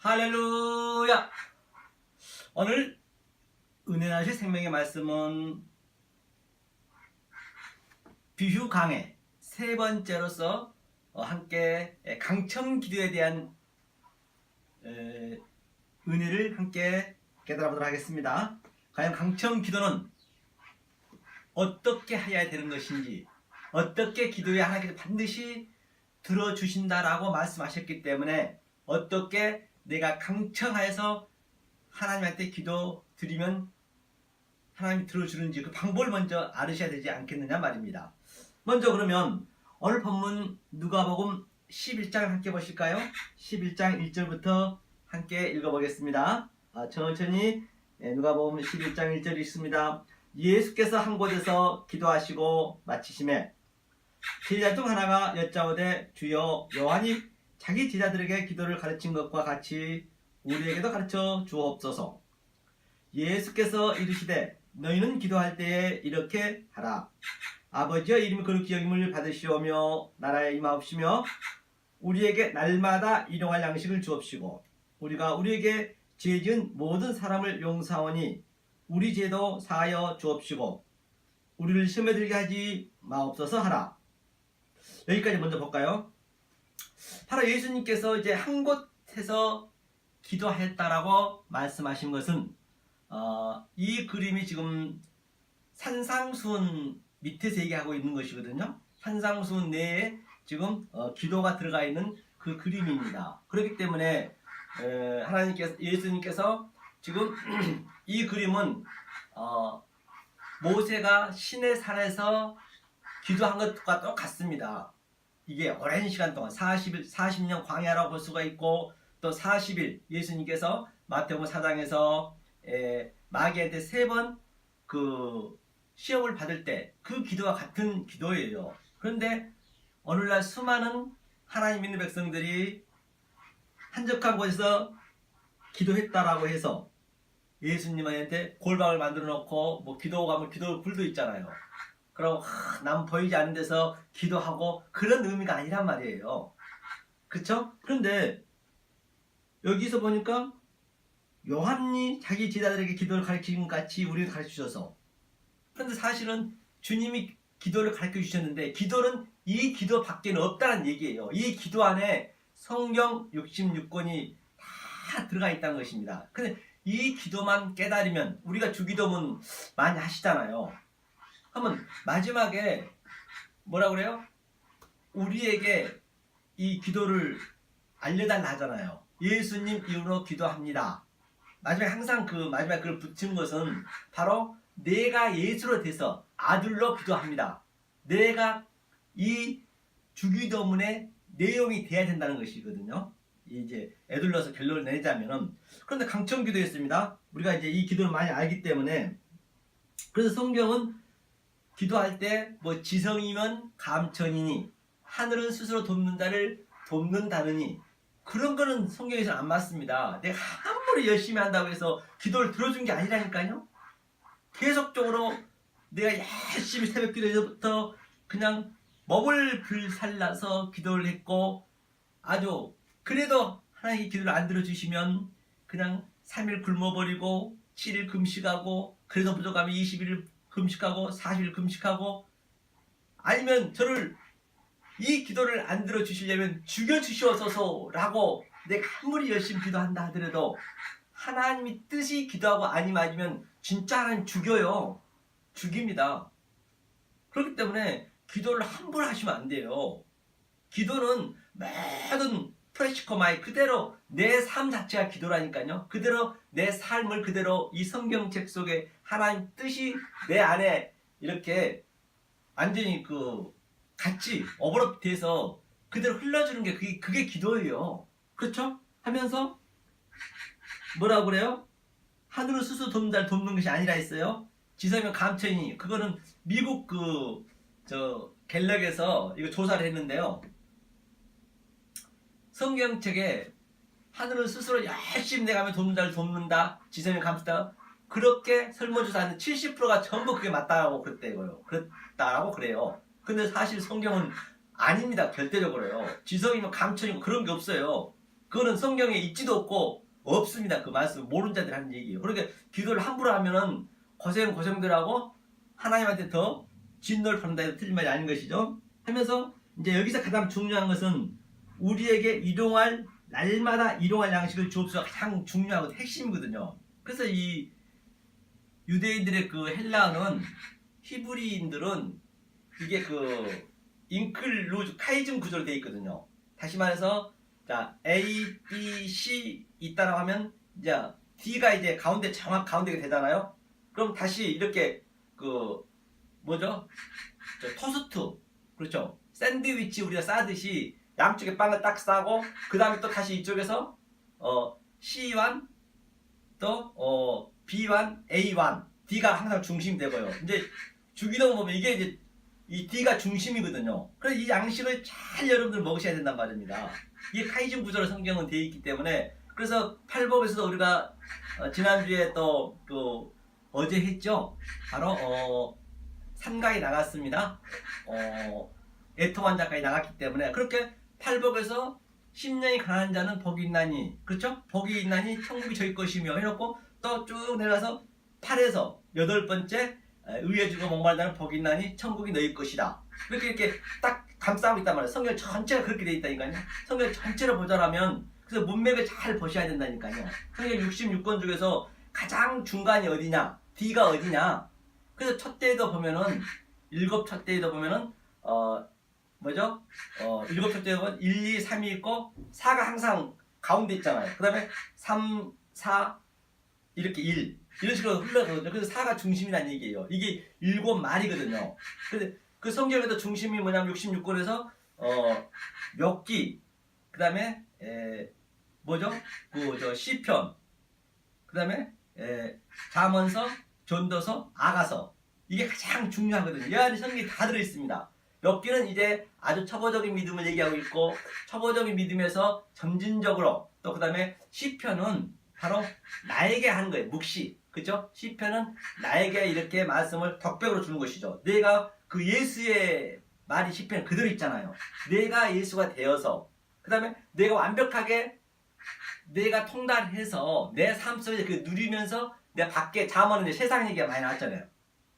할렐루야! 오늘 은혜 나실 생명의 말씀은 비유 강해 세 번째로서 함께 강청 기도에 대한 은혜를 함께 깨달아 보도록 하겠습니다. 과연 강청 기도는 어떻게 해야 되는 것인지, 어떻게 기도해야 하나님께서 반드시 들어주신다라고 말씀하셨기 때문에 어떻게 내가 강청하여서 하나님한테 기도 드리면 하나님이 들어주는지 그 방법을 먼저 알으셔야 되지 않겠느냐 말입니다. 먼저 그러면 오늘 본문 누가복음 11장을 함께 보실까요? 11장 1절부터 함께 읽어보겠습니다. 천천히 누가복음 11장 1절 읽습니다. 예수께서 한 곳에서 기도하시고 마치심에 제자 중 하나가 여짜오되 주여 요한이 자기 제자들에게 기도를 가르친 것과 같이 우리에게도 가르쳐 주옵소서. 예수께서 이르시되 너희는 기도할 때에 이렇게 하라. 아버지의 이름이 거룩히 여김을 받으시오며 나라에 임하옵시며 우리에게 날마다 일용할 양식을 주옵시고 우리가 우리에게 죄 지은 모든 사람을 용서하오니 우리 죄도 사하여 주옵시고 우리를 시험에 들게 하지 마옵소서 하라. 여기까지 먼저 볼까요? 바로 예수님께서 이제 한 곳에서 기도했다라고 말씀하신 것은 이 그림이 지금 산상수훈 밑에서 얘기하고 있는 것이거든요. 산상수훈 내에 지금 기도가 들어가 있는 그 그림입니다. 그렇기 때문에 예수님께서 지금 이 그림은 모세가 시내 산에서 기도한 것과 똑같습니다. 이게 오랜 시간 동안 40년 광야라고 볼 수가 있고 또 40일 예수님께서 마태복음 4장에서 마귀한테 3번 그 시험을 받을 때 그 기도와 같은 기도예요. 그런데 오늘날 수많은 하나님 믿는 백성들이 한적한 곳에서 기도했다라고 해서 예수님한테 골방을 만들어 놓고 뭐 기도 가면 기도 불도 있잖아요. 그럼 남 보이지 않는 데서 기도하고 그런 의미가 아니란 말이에요. 그쵸? 그런데 여기서 보니까 요한이 자기 제자들에게 기도를 가르치는 것 같이 우리를 가르치셔서, 그런데 사실은 주님이 기도를 가르쳐 주셨는데 기도는 이 기도 밖에는 없다는 얘기예요. 이 기도 안에 성경 66권이 다 들어가 있다는 것입니다. 근데 이 기도만 깨달으면, 우리가 주기도문 많이 하시잖아요. 그러면 마지막에 뭐라 그래요? 우리에게 이 기도를 알려달라 하잖아요. 예수님 이름으로 기도합니다. 마지막에 항상 그 마지막에 그걸 붙인 것은 바로 내가 예수로 돼서 아들로 기도합니다. 내가 이 주기도문의 내용이 돼야 된다는 것이거든요. 이제 애둘러서 결론을 내자면은. 그런데 강청기도였습니다. 우리가 이제 이 기도를 많이 알기 때문에. 그래서 성경은 기도할 때 뭐 지성이면 감천이니 하늘은 스스로 돕는 자를 돕는다느니, 그런 거는 성경에서는 안 맞습니다. 내가 아무리 열심히 한다고 해서 기도를 들어준 게 아니라니까요. 계속적으로 내가 열심히 새벽 기도에서부터 그냥 먹을 불살라서 기도를 했고, 아주 그래도 하나님이 기도를 안 들어주시면 그냥 3일 굶어버리고 7일 금식하고, 그래도 부족하면 20일 금식하고 40일 금식하고, 아니면 저를 이 기도를 안 들어주시려면 죽여주시옵소서 라고 내가 아무리 열심히 기도한다 하더라도 하나님이 뜻이 기도하고 아니면 진짜 하나님 죽여요. 죽입니다. 그렇기 때문에 기도를 함부로 하시면 안 돼요. 기도는 모든 프레시커마이 그대로 내 삶 자체가 기도라니까요. 그대로 내 삶을 그대로 이 성경책 속에 하나님 뜻이 내 안에 이렇게 완전히 같이 어브럽돼서 그대로 흘러주는 게 그게 기도예요. 그렇죠? 하면서 뭐라고 그래요? 하늘을 스스로 돕는 자를 돕는 것이 아니라 했어요. 지성이면 감천이니, 그거는 미국 갤럭에서 이거 조사를 했는데요. 성경책에 하늘은 스스로 열심히 내가 하면 돕는 자를 돕는다, 지성이 감수다, 그렇게 설문조사하는 70%가 전부 그게 맞다고 그랬다고 그래요. 근데 사실 성경은 아닙니다. 절대적으로요. 지성이면 감천이고 그런 게 없어요. 그거는 성경에 있지도 없고 없습니다. 그 말씀 모르는 자들이 하는 얘기예요. 그러니까 기도를 함부로 하면은 고생들하고 하나님한테 더 진노를 받는다 해도 틀린 말이 아닌 것이죠. 하면서 이제 여기서 가장 중요한 것은 우리에게 일용할 날마다 일용할 양식을 주옵소서가 가장 중요하고 핵심이거든요. 그래서 이 유대인들의 그 헬라어는 히브리인들은 이게 그 인클루즈 카이즘 구조로 되어 있거든요. 다시 말해서 자 A, B, C 있다라고 하면 이제 D가 이제 가운데 정확 가운데가 되잖아요. 그럼 다시 이렇게 그 뭐죠? 저 토스트 그렇죠? 샌드위치 우리가 싸듯이 양쪽에 빵을 딱 싸고 그 다음에 또 다시 이쪽에서 C1 또 B1, A1, D가 항상 중심이 되고요. 이제 주기도 보면 이게 이제 이 D가 중심이거든요. 그래서 이 양식을 잘 여러분들 먹으셔야 된단 말입니다. 이게 카이즘 구조로 성경은 되어 있기 때문에 그래서 팔복에서도 우리가 지난주에 또 그 어제 했죠. 바로 산가에 나갔습니다. 애통한 자까지 나갔기 때문에 그렇게 팔복에서 10년이 가난한 자는 복이 있나니 그렇죠? 복이 있나니 천국이 저희 것이며 해놓고 또 쭉 내려가서 8에서 8번째 의에 주고 목마르다는 복이 있나니 천국이 너희 것이다. 이렇게 딱 감싸고 있단 말이에요. 성경 전체가 그렇게 돼 있다니까요. 성경 전체를 보자라면 그래서 문맥을 잘 보셔야 된다니까요. 성경 66권 중에서 가장 중간이 어디냐? D가 어디냐? 그래서 첫 대에도 보면은 일곱 첫 대에도 보면은 뭐죠? 일곱 첫 대에 보면 1, 2, 3이 있고 4가 항상 가운데 있잖아요. 그 다음에 3, 4 이렇게 1 이런 식으로 흘러가거든요. 그래서 4가 중심이라는 얘기예요. 이게 7마리거든요. 근데 그 성경에도 중심이 뭐냐면 66권에서 욥기 그 다음에 뭐죠? 그 저 시편 그 다음에 잠언서 전도서 아가서 이게 가장 중요하거든요. 이 안에 성경이 다 들어있습니다. 욥기는 이제 아주 초보적인 믿음을 얘기하고 있고 초보적인 믿음에서 점진적으로 또 그 다음에 시편은 바로 나에게 하는 거예요. 묵시 그죠? 시편은 나에게 이렇게 말씀을 덕백으로 주는 것이죠. 내가 그 예수의 말이 시편에 그대로 있잖아요. 내가 예수가 되어서 그 다음에 내가 완벽하게 내가 통달해서 내 삶 속에 그 누리면서 내가 밖에 잠언은 이제 세상 얘기가 많이 나왔잖아요.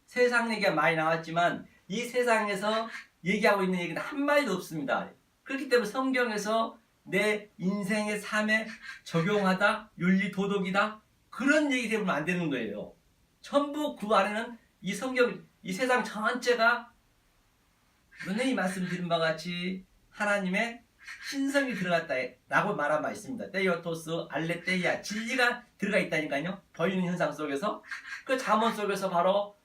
세상 얘기가 많이 나왔지만 이 세상에서 얘기하고 있는 얘기는 한마디도 없습니다. 그렇기 때문에 성경에서 내 인생의 삶에 적용하다 윤리 도덕이다 그런 얘기 되면 안 되는 거예요. 전부 그 안에는 이 성경 이 세상 전체가 은혜히 말씀드린 바와 같이 하나님의 신성이 들어갔다라고 말한 바 있습니다. 테이오토스, 알레테이아 진리가 들어가 있다니까요. 보이는 현상 속에서 그 잠언 속에서 바로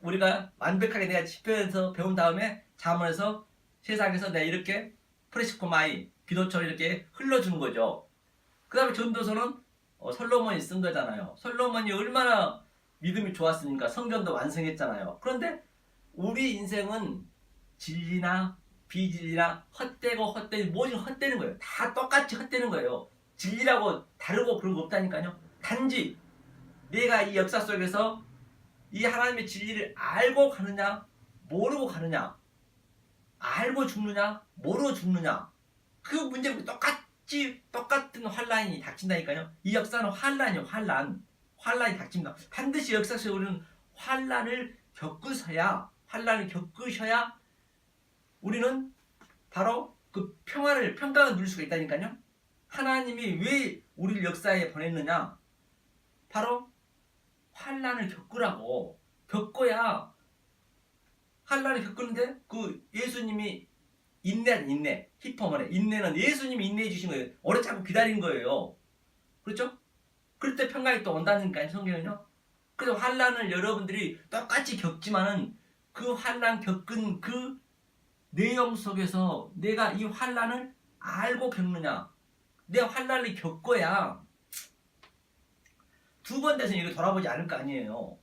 우리가 완벽하게 내가 시편에서 배운 다음에 잠언에서 세상에서 내가 이렇게 프레시코마이 기도처럼 이렇게 흘러주는 거죠. 그 다음에 전도서는 솔로몬이 쓴 거잖아요. 솔로몬이 얼마나 믿음이 좋았습니까? 성전도 완성했잖아요. 그런데 우리 인생은 진리나 비진리나 헛되고 뭐지 헛되는 거예요. 다 똑같이 헛되는 거예요. 진리라고 다르고 그런 거 없다니까요. 단지 내가 이 역사 속에서 이 하나님의 진리를 알고 가느냐 모르고 가느냐 알고 죽느냐 모르고 죽느냐 그 문제가 똑같은 환란이 닥친다니까요. 이 역사는 환란이에요. 환란이 닥칩니다. 반드시 역사 속에 우리는 환란을 겪으셔야 우리는 바로 그 평강을 누릴 수가 있다니까요. 하나님이 왜 우리를 역사에 보냈느냐? 바로 환란을 겪어야 환란을 겪는데 그 예수님이 인내 히퍼머네 인내는 예수님이 인내해 주신 거예요. 오래 참고 기다린 거예요. 그렇죠? 그럴 때 평강이 또 온다니까요. 성경은요. 그래서 환란을 여러분들이 똑같이 겪지만은 그 환란 겪은 그 내용 속에서 내가 이 환란을 알고 겪느냐 내가 환란을 겪어야 두 번 돼서 이렇게 돌아보지 않을 거 아니에요.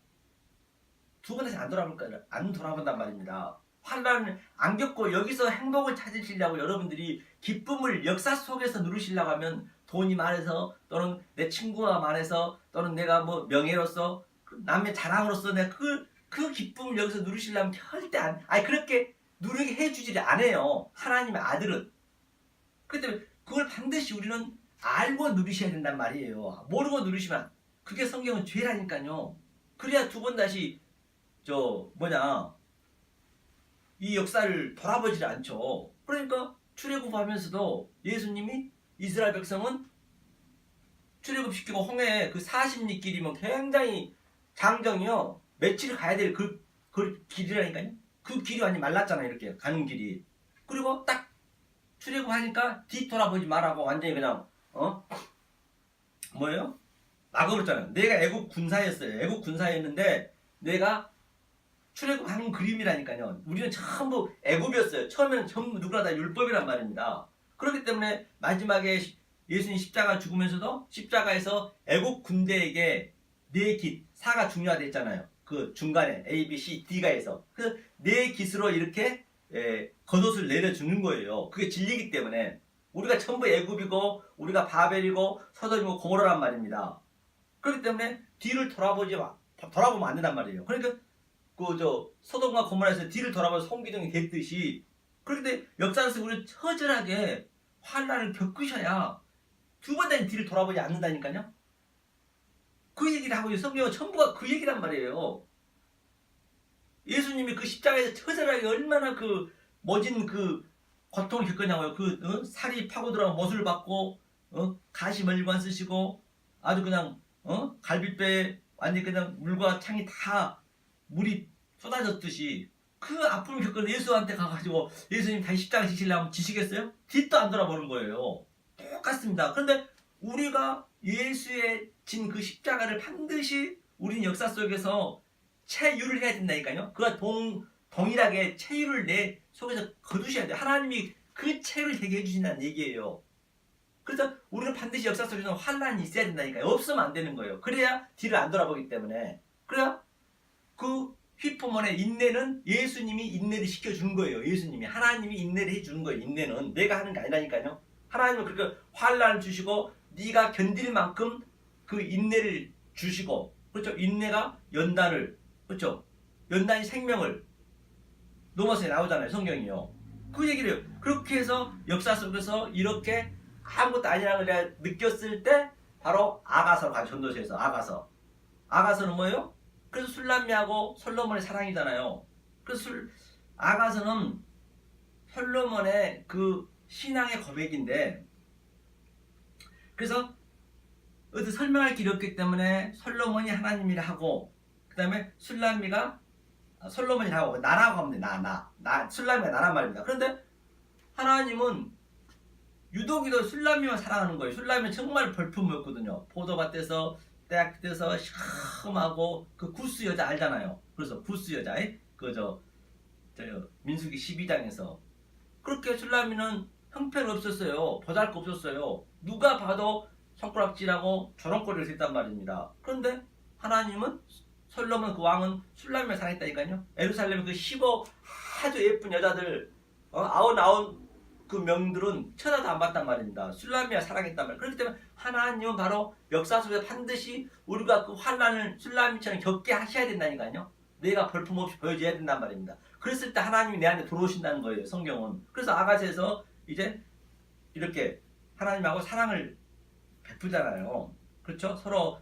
두 번 돼서 안 돌아본단 말입니다. 환란을 안 겪고 여기서 행복을 찾으시려고 여러분들이 기쁨을 역사 속에서 누리시려고 하면 돈이 많아서 또는 내 친구가 많아서 또는 내가 뭐 명예로서 남의 자랑으로서 내가 그 기쁨을 여기서 누리시려면 절대 그렇게 누리게 해주지를 않아요. 하나님의 아들은. 그렇기 때문에 그걸 반드시 우리는 알고 누리셔야 된단 말이에요. 모르고 누리시면 그게 성경은 죄라니까요. 그래야 두 번 다시 이 역사를 돌아보질 않죠. 그러니까 출애굽하면서도 예수님이 이스라엘 백성은 출애굽시키고 홍해 그 40리 길이면 굉장히 장정이요. 며칠 가야 될 그 길이라니까요. 그 길이 완전히 말랐잖아요. 이렇게 가는 길이. 그리고 딱 출애굽하니까 뒤돌아보지 말라고 완전히 그냥 뭐예요? 막아버렸잖아요. 내가 애국 군사였어요. 애국 군사였는데 내가 출애굽하는 그림이라니까요. 우리는 전부 애굽이었어요. 처음에는 전부 누구나 다 율법이란 말입니다. 그렇기 때문에 마지막에 예수님 십자가 죽으면서도 십자가에서 애국 군대에게 네 깃, 사가 중요하댔잖아요. 그 중간에 A, B, C, D가 해서 그 네 깃으로 이렇게 겉옷을 내려주는 거예요. 그게 진리이기 때문에 우리가 전부 애굽이고 우리가 바벨이고 서돔이고 고모라란 말입니다. 그렇기 때문에 뒤를 돌아보면 안 된단 말이에요. 그러니까 소돔과 고모라에서 뒤를 돌아보면 송기둥이 됐듯이 그런데 역사에서 우리는 처절하게 환난을 겪으셔야 두 번 다시 뒤를 돌아보지 않는다니까요. 그 얘기를 하고 성경은 전부가 그 얘기란 말이에요. 예수님이 그 십자가에서 처절하게 얼마나 그 모진 그 고통을 겪었냐고요. 살이 파고들어 못을 받고 가시 멀리관 쓰시고 아주 그냥 갈비뼈에 완전히 그냥 물과 창이 다 물이 쏟아졌듯이 그 아픔을 겪은 예수한테 가가지고 예수님 다시 십자가 지시려면 지시겠어요? 뒤도 안 돌아보는 거예요. 똑같습니다. 그런데 우리가 예수의 진 그 십자가를 반드시 우리는 역사 속에서 체유를 해야 된다니까요. 그가 동일하게 체유를 내 속에서 거두셔야 돼요. 하나님이 그 체유를 되게 해주신다는 얘기예요. 그래서 우리는 반드시 역사 속에서 환난이 있어야 된다니까요. 없으면 안 되는 거예요. 그래야 뒤를 안 돌아보기 때문에. 그래야 그 휘포몬의 인내는 예수님이 인내를 시켜주는 거예요. 예수님이 하나님이 인내를 해주는 거예요. 인내는 내가 하는 게 아니라니까요. 하나님은 그렇게 환난을 주시고 네가 견딜 만큼 그 인내를 주시고 그렇죠. 인내가 연단을 그렇죠. 연단이 생명을 넘어서 나오잖아요. 성경이요. 그 얘기를 해요. 그렇게 해서 역사 속에서 이렇게 아무것도 아니라는 걸 내가 느꼈을 때 바로 아가서로 가요. 전도서에서 아가서는 뭐예요? 그래서 술람미하고 솔로몬의 사랑이잖아요. 그래서 아가서는 솔로몬의 그 신앙의 고백인데 그래서 어디 설명할 길이 없기 때문에 솔로몬이 하나님이라 하고 그 다음에 술람미가 솔로몬이라고 하고 나라고 하면 돼. 술람미가 나란 말입니다. 그런데 하나님은 유독이도 술람미만 사랑하는 거예요. 술람미는 정말 벌품이었거든요. 포도밭에서 때에서 시큼하고 그 구스 여자 알잖아요. 그래서 구스 여자 민수기 12장에서 그렇게 술람미는 형편 없었어요. 보잘거 없었어요. 누가 봐도 손가락질하고 조롱거리를 했단 말입니다. 그런데 하나님은 솔로몬 그 왕은 술람미를 사랑했다니까요. 예루살렘에 그 15 아주 예쁜 여자들 99 그 명들은 쳐다도 안 봤단 말입니다. 술람미가 사랑했단 말이에요. 그렇기 때문에 하나님은 바로 역사 속에서 반드시 우리가 그 환난을 술람미처럼 겪게 하셔야 된다니까요. 내가 벌품없이 보여줘야 된단 말입니다. 그랬을 때 하나님이 내 안에 들어오신다는 거예요. 성경은. 그래서 아가서에서 이제 이렇게 하나님하고 사랑을 베푸잖아요. 그렇죠? 서로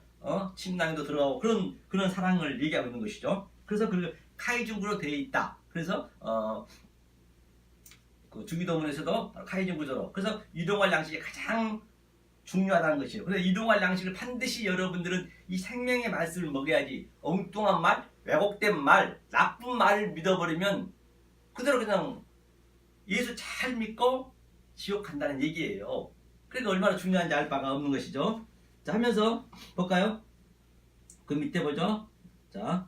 침낭도 들어가고 그런 사랑을 얘기하고 있는 것이죠. 그래서 그 카이중구로 되어 있다. 그래서 그 주기도문에서도 카이중 구조로 그래서 이동할 양식이 가장 중요하다는 것이에요. 그래서 이동할 양식을 반드시 여러분들은 이 생명의 말씀을 먹여야지 엉뚱한 말, 왜곡된 말, 나쁜 말을 믿어버리면 그대로 그냥 예수 잘 믿고 지옥 간다는 얘기예요. 그러니까 얼마나 중요한지 알 바가 없는 것이죠. 자, 하면서 볼까요? 그 밑에 보죠. 자,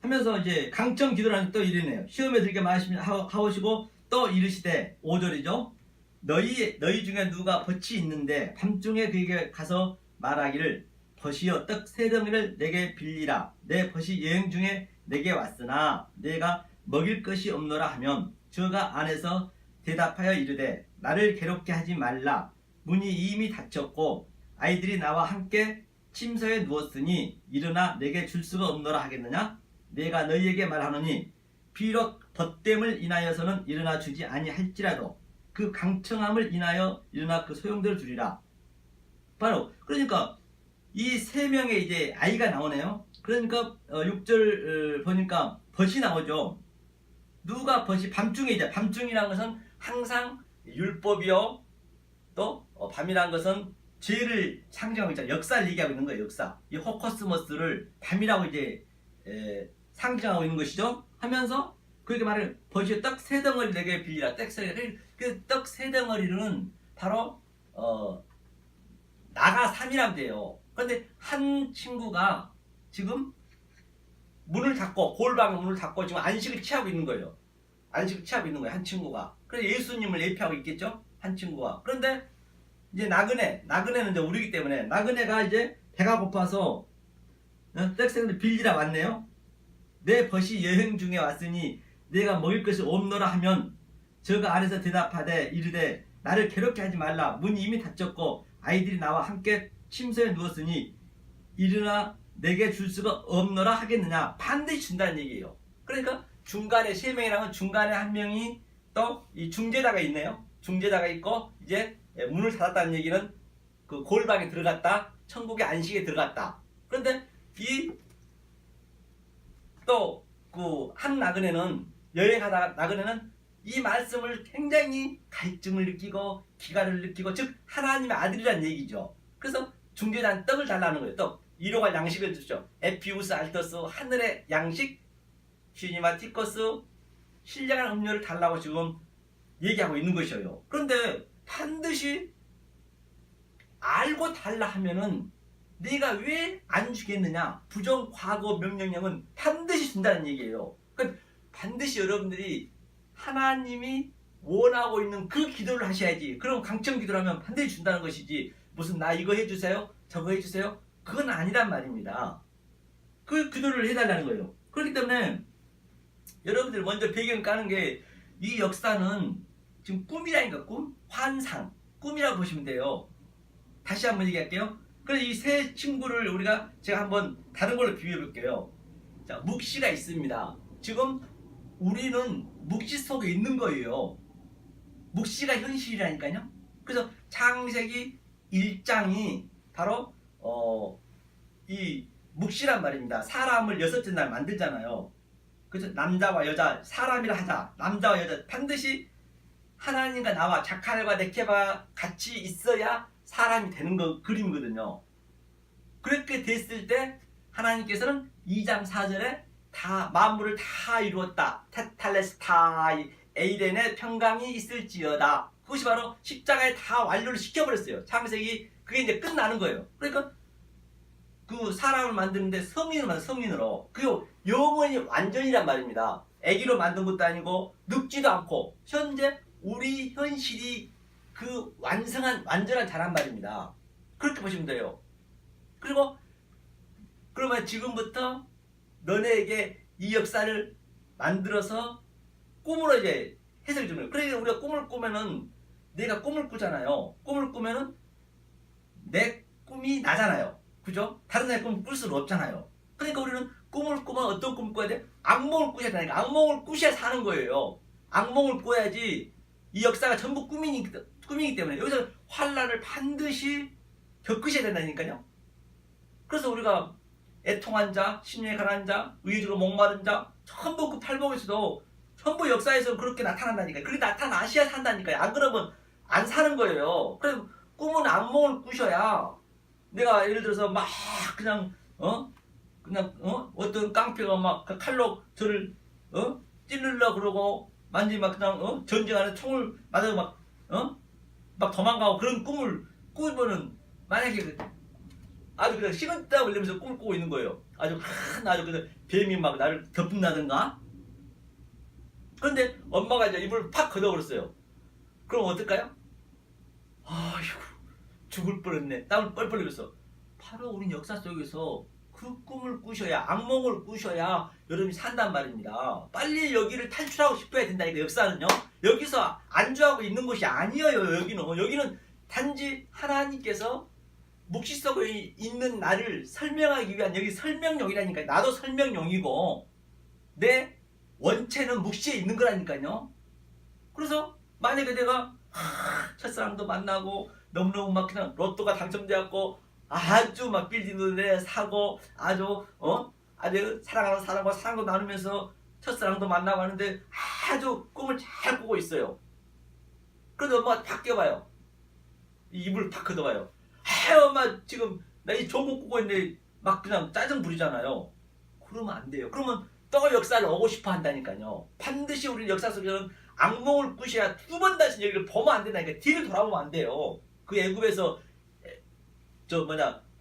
하면서 이제 강청 기도라는 또 이러네요. 시험에 들게 하오시고 또 이르시되 5절이죠. 너희 중에 누가 벗이 있는데 밤중에 그에게 가서 말하기를 벗이여 떡 세 덩이를 내게 빌리라. 내 벗이 여행 중에 내게 왔으나 내가 먹일 것이 없노라 하면 저가 안에서 대답하여 이르되 나를 괴롭게 하지 말라. 문이 이미 닫혔고 아이들이 나와 함께 침소에 누웠으니 일어나 내게 줄 수가 없노라 하겠느냐? 내가 너희에게 말하노니 비록 벗됨을 인하여서는 일어나 주지 아니할지라도 그 강청함을 인하여 일어나 그 소용돌이를 두리라. 바로 그러니까 이 세 명의 이제 아이가 나오네요. 그러니까 6절 보니까 벗이 나오죠. 누가 벗이 밤중에 이제 밤중이라는 것은 항상 율법이요 또 밤이라는 것은 죄를 상징하고 있잖아요. 역사를 얘기하고 있는 거예요. 역사. 이 호코스모스를 밤이라고 이제 상징하고 있는 것이죠. 하면서 그렇게 말을 벗이 떡 세 덩어리 내게 빌리라. 떡 세 덩어리는 바로 나가 3이라면 돼요. 그런데 한 친구가 지금 문을 닫고 골방의 문을 닫고 지금 안식을 취하고 있는 거예요. 안식을 취하고 있는 거예요. 한 친구가. 그래서 예수님을 예표하고 있겠죠. 한 친구가. 그런데 이제 나그네는 이제 우리기 때문에 나그네가 이제 배가 고파서 떡새를 빌리라 왔네요. 내 벗이 여행 중에 왔으니 내가 먹을 것이 없노라 하면 저가 아래서 대답하되 이르되 나를 괴롭게 하지 말라. 문이 이미 닫혔고 아이들이 나와 함께 침소에 누웠으니 일어나 내게 줄 수가 없노라 하겠느냐. 반드시 준다는 얘기예요. 그러니까 중간에 세 명이라면 중간에 한 명이 또 이 중재자가 있네요. 중재자가 있고 이제 문을 닫았다는 얘기는 그 골방에 들어갔다. 천국의 안식에 들어갔다. 그런데 이 또 그 한 나그네는 여행하다가 나그네는 이 말씀을 굉장히 갈증을 느끼고 기가를 느끼고 즉 하나님의 아들이란 얘기죠. 그래서 중재자는 떡을 달라는 거예요. 떡. 일용할 양식을 주죠. 에피우스 알터스 하늘의 양식 시니마티커스 신령한 음료를 달라고 지금 얘기하고 있는 것이에요. 그런데 반드시 알고 달라 하면은 네가 왜 안 주겠느냐. 부정 과거 명령형은 반드시 준다는 얘기예요. 그러니까 반드시 여러분들이 하나님이 원하고 있는 그 기도를 하셔야지. 그럼 강청 기도를 하면 반드시 준다는 것이지 무슨 나 이거 해주세요 저거 해주세요 그건 아니란 말입니다. 그 기도를 해달라는 거예요. 그렇기 때문에 여러분들 먼저 배경 까는 게 이 역사는 지금 꿈이라니까. 꿈? 환상 꿈이라고 보시면 돼요. 다시 한번 얘기할게요. 그래서 이 세 친구를 우리가 제가 한번 다른 걸로 비교해 볼게요. 자, 묵시가 있습니다. 지금 우리는 묵시 속에 있는 거예요. 묵시가 현실이라니까요. 그래서 창세기 1장이 바로 이 묵시란 말입니다. 사람을 여섯째 날 만들잖아요. 그래서 남자와 여자, 사람이라 하자. 남자와 여자 반드시 하나님과 나와 자칼과 네케바 같이 있어야 사람이 되는 거 그림이거든요. 그렇게 됐을 때 하나님께서는 2장 4절에 다 만물을 다 이루었다. 테탈레스타이 에이덴의 평강이 있을지어다. 그것이 바로 십자가에 다 완료를 시켜버렸어요. 창세기 그게 이제 끝나는 거예요. 그러니까 그 사람을 만드는데 성인으로 그리고 영원히 완전이란 말입니다. 애기로 만든 것도 아니고 늙지도 않고 현재 우리 현실이 그 완전한 자란 말입니다. 그렇게 보시면 돼요. 그리고 그러면 지금부터 너네에게 이 역사를 만들어서 꿈으로 이제 해석을 주는 거예요. 그러니까 우리가 꿈을 꾸면은 내가 꿈을 꾸잖아요. 꿈을 꾸면은 내 꿈이 나잖아요. 그죠? 다른 사람의 꿈을 꿀 수는 없잖아요. 그러니까 우리는 꿈을 꾸면 어떤 꿈을 꿔야 돼? 악몽을 꾸셔야 되니까 악몽을 꾸셔야 사는 거예요. 악몽을 꿔야지. 이 역사가 전부 꿈이기 때문에 여기서 환난을 반드시 겪으셔야 된다니까요. 그래서 우리가 애통한 자, 심령에 가난한 자, 의지로 목마른 자 전부 그 팔복에서도 전부 역사에서 그렇게 나타난다니까요. 그렇게 나타나셔야 산다니까요. 안 그러면 안 사는 거예요. 그래서 꿈은 악몽을 꾸셔야 내가 예를 들어서 막 그냥 어떤 깡패가 막 칼로 저를 찌르려 그러고 만지 막 그냥 전쟁하는 총을 맞아서 막 도망가고 그런 꿈을 꾸면은 만약에 아주 그냥 식은땀 흘리면서 꿈을 꾸고 있는 거예요. 아주 그냥 뱀이 막 나를 덮는다든가. 그런데 엄마가 이제 이불을 팍 걷어버렸어요. 그럼 어떨까요? 아이고 죽을 뻔했네. 땀을 뻘뻘 흘렸어. 바로 우린 역사 속에서 그 꿈을 꾸셔야 악몽을 꾸셔야 여러분이 산단 말입니다. 빨리 여기를 탈출하고 싶어야 된다니까. 역사는요. 여기서 안주하고 있는 것이 아니에요. 여기는 단지 하나님께서 묵시 속에 있는 나를 설명하기 위한 여기 설명용이라니까요. 나도 설명용이고 내 원체는 묵시에 있는 거라니까요. 그래서 만약에 내가 첫사랑도 만나고 너무너무 막 그냥 로또가 당첨되었고 아주 막 빌딩도 사고 아주 사랑하는 사람과 사랑도 나누면서 첫사랑도 만나고 하는데 아주 꿈을 잘 꾸고 있어요. 그런데 엄마가 팍 껴봐요. 입을 팍 걷어봐요. 엄마 지금 나 이 좋은 거 꾸고 있는데 막 그냥 짜증 부리잖아요. 그러면 안 돼요. 그러면 또 역사를 오고 싶어 한다니까요. 반드시 우리 역사 속에서는 악몽을 꾸셔야 두 번 다시 여기를 보면 안 된다니까. 뒤를 돌아보면 안 돼요. 그 애굽에서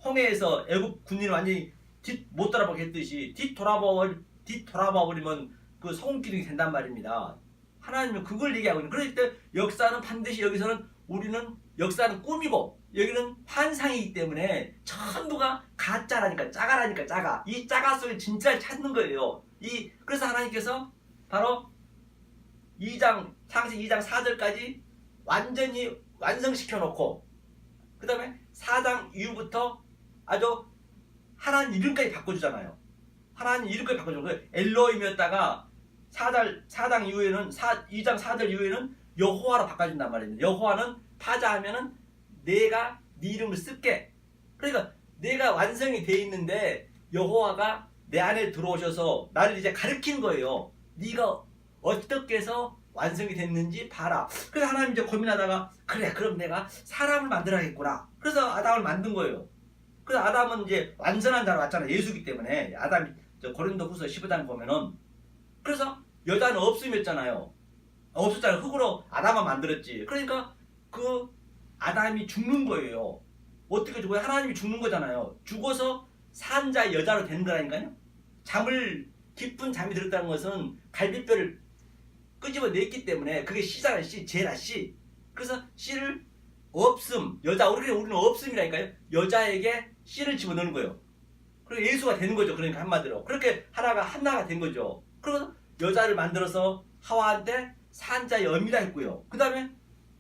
홍해에서 애굽 군인을 완전히 뒤 못 돌아보게 했듯이 뒤 돌아봐 버리면 그 성기둥이 된단 말입니다. 하나님은 그걸 얘기하고 있는. 그럴 때 역사는 반드시 여기서는 우리는 역사는 꿈이고 여기는 환상이기 때문에 전부가 가짜라니까, 짜가라니까, 짜가. 이 짜가 속에 진짜를 찾는 거예요. 그래서 하나님께서 바로 창세기 2장 4절까지 완전히 완성시켜 놓고 그 다음에 4장 이후부터 아주 하나님 이름까지 바꿔주잖아요. 하나님 이름까지 바꿔주는 거예요. 엘로힘이었다가 4장 이후에는 2장 4절 이후에는 여호와로 바꿔준단 말입니다. 여호와는 파자하면은 내가 네 이름을 쓸게. 그러니까 내가 완성이 돼 있는데 여호와가 내 안에 들어오셔서 나를 이제 가르치는 거예요. 네가 어떻게 해서 완성이 됐는지 봐라. 그래서 하나님 이제 고민하다가 그래 그럼 내가 사람을 만들어야겠구나. 그래서 아담을 만든 거예요. 그래서 아담은 이제 완전한 자로 왔잖아요. 예수기 때문에. 아담이 고린도후서 15장 보면은 그래서 여자는 없음이었잖아요. 없었잖아요. 흙으로 아담만 만들었지. 그러니까 그 아담이 죽는 거예요. 어떻게 죽어요? 하나님이 죽는 거잖아요. 죽어서 산 자의 여자로 되는 거라니까요. 깊은 잠이 들었다는 것은 갈비뼈를 끄집어냈기 때문에 그게 씨잖아요. 씨, 제라 씨. 그래서 씨를 없음, 여자, 우리는 없음이라니까요. 여자에게 씨를 집어넣는 거예요. 그리고 예수가 되는 거죠. 그러니까 한마디로. 그렇게 하나가 된 거죠. 그래서 여자를 만들어서 하와한테 산자의 어미라 했고요. 그 다음에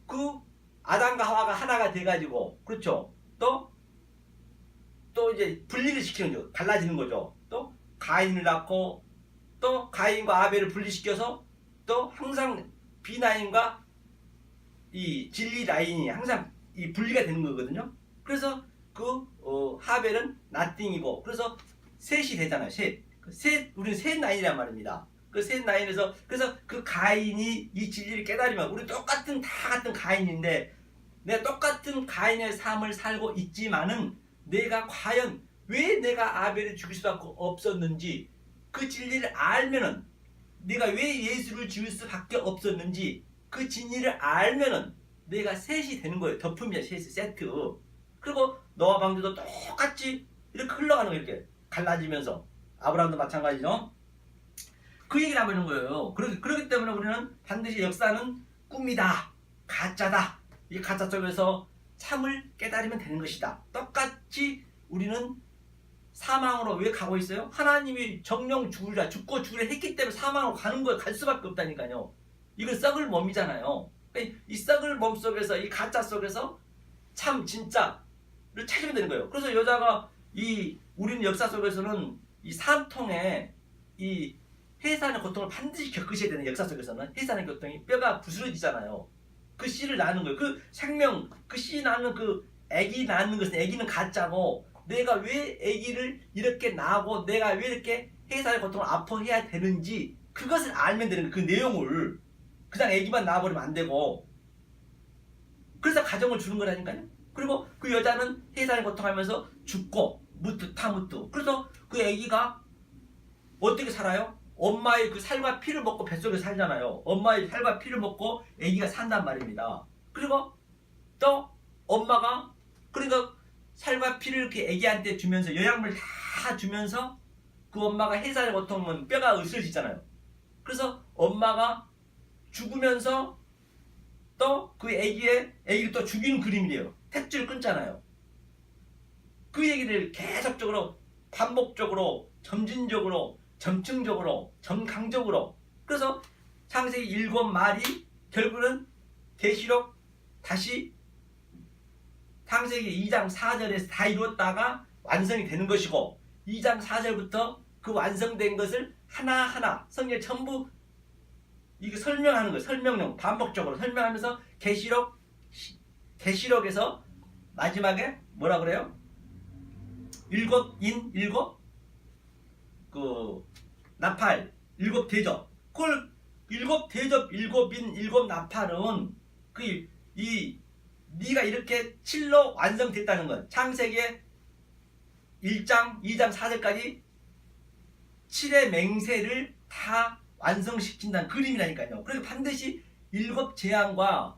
그 아담과 하와가 하나가 돼가지고, 그렇죠. 또 이제 분리를 시키는 거죠. 갈라지는 거죠. 또 가인을 낳고, 또 가인과 아벨을 분리시켜서 또 항상 비나인과 이 진리 라인이 항상 이 분리가 되는 거거든요. 그래서 하벨은 나띵이고, 그래서 셋이 되잖아요. 우리는 셋 라인이란 말입니다. 그 셋 라인에서 그래서 그 가인이 이 진리를 깨달으면 우리 다 같은 가인인데 내가 똑같은 가인의 삶을 살고 있지만은 내가 과연 왜 내가 아벨을 죽일 수밖에 없었는지 그 진리를 알면은 내가 왜 예수를 죽일 수밖에 없었는지 그 진리를 알면은 내가 셋이 되는 거예요. 덮음이야, 세트. 그리고 노아 방주도 똑같이 이렇게 흘러가는 거예요. 이렇게 갈라지면서. 아브라함도 마찬가지죠. 그 얘기를 하고 있는 거예요. 그렇기 때문에 우리는 반드시 역사는 꿈이다, 가짜다. 이 가짜 속에서 참을 깨달으면 되는 것이다. 똑같이 우리는 사망으로 왜 가고 있어요? 하나님이 정령 죽고 죽으려 했기 때문에 사망으로 가는 거예요. 갈 수밖에 없다니까요. 이건 썩을 몸이잖아요. 이 썩을 몸 속에서, 이 가짜 속에서 참 진짜를 찾으면 되는 거예요. 그래서 여자가 우리는 역사 속에서는 이 산통에 이 해산의 고통을 반드시 겪으셔야 되는, 역사 속에서는 해산의 고통이 뼈가 부스러지잖아요. 그 씨를 낳는 거예요. 그 생명, 그 씨 낳는 그 아기 낳는 것은, 아기는 가짜고 내가 왜 아기를 이렇게 낳고 내가 왜 이렇게 해산의 고통을 아파해야 되는지 그것을 알면 되는 거예요. 그 내용을. 그냥 아기만 낳아버리면 안 되고. 그래서 가정을 주는 거라니까요. 그리고 그 여자는 해산의 고통하면서 죽고 타무트. 그래서 그 아기가 어떻게 살아요? 엄마의 그 살과 피를 먹고 뱃속에 살잖아요. 엄마의 살과 피를 먹고 아기가 산단 말입니다. 그리고 또 엄마가 그러니까 살과 피를 이렇게 아기한테 주면서 영양물 다 주면서 그 엄마가 해산의 고통은 뼈가 으스러지잖아요. 그래서 엄마가 죽으면서 또 그 아기를 또 죽이는 그림이래요. 탯줄을 끊잖아요. 그 얘기를 계속적으로 반복적으로 점진적으로 점층적으로 점강적으로. 그래서 창세기 7마리 결국은 계시록 다시 창세기 2장 4절에서 다 이루었다가 완성이 되는 것이고 2장 4절부터 그 완성된 것을 하나하나 성경 전부 이게 설명하는 거예요. 설명용 반복적으로 설명하면서 계시록에서 마지막에 뭐라 그래요? 일곱 인 일곱 그 나팔 일곱 대접. 그걸 일곱 대접 일곱 인 일곱 나팔은 이 네가 이렇게 7로 완성됐다는 것. 창세기 1장 2장 4절까지 7의 맹세를 다 완성시킨다는 그림이라니까요. 그래서 반드시 일곱 재앙은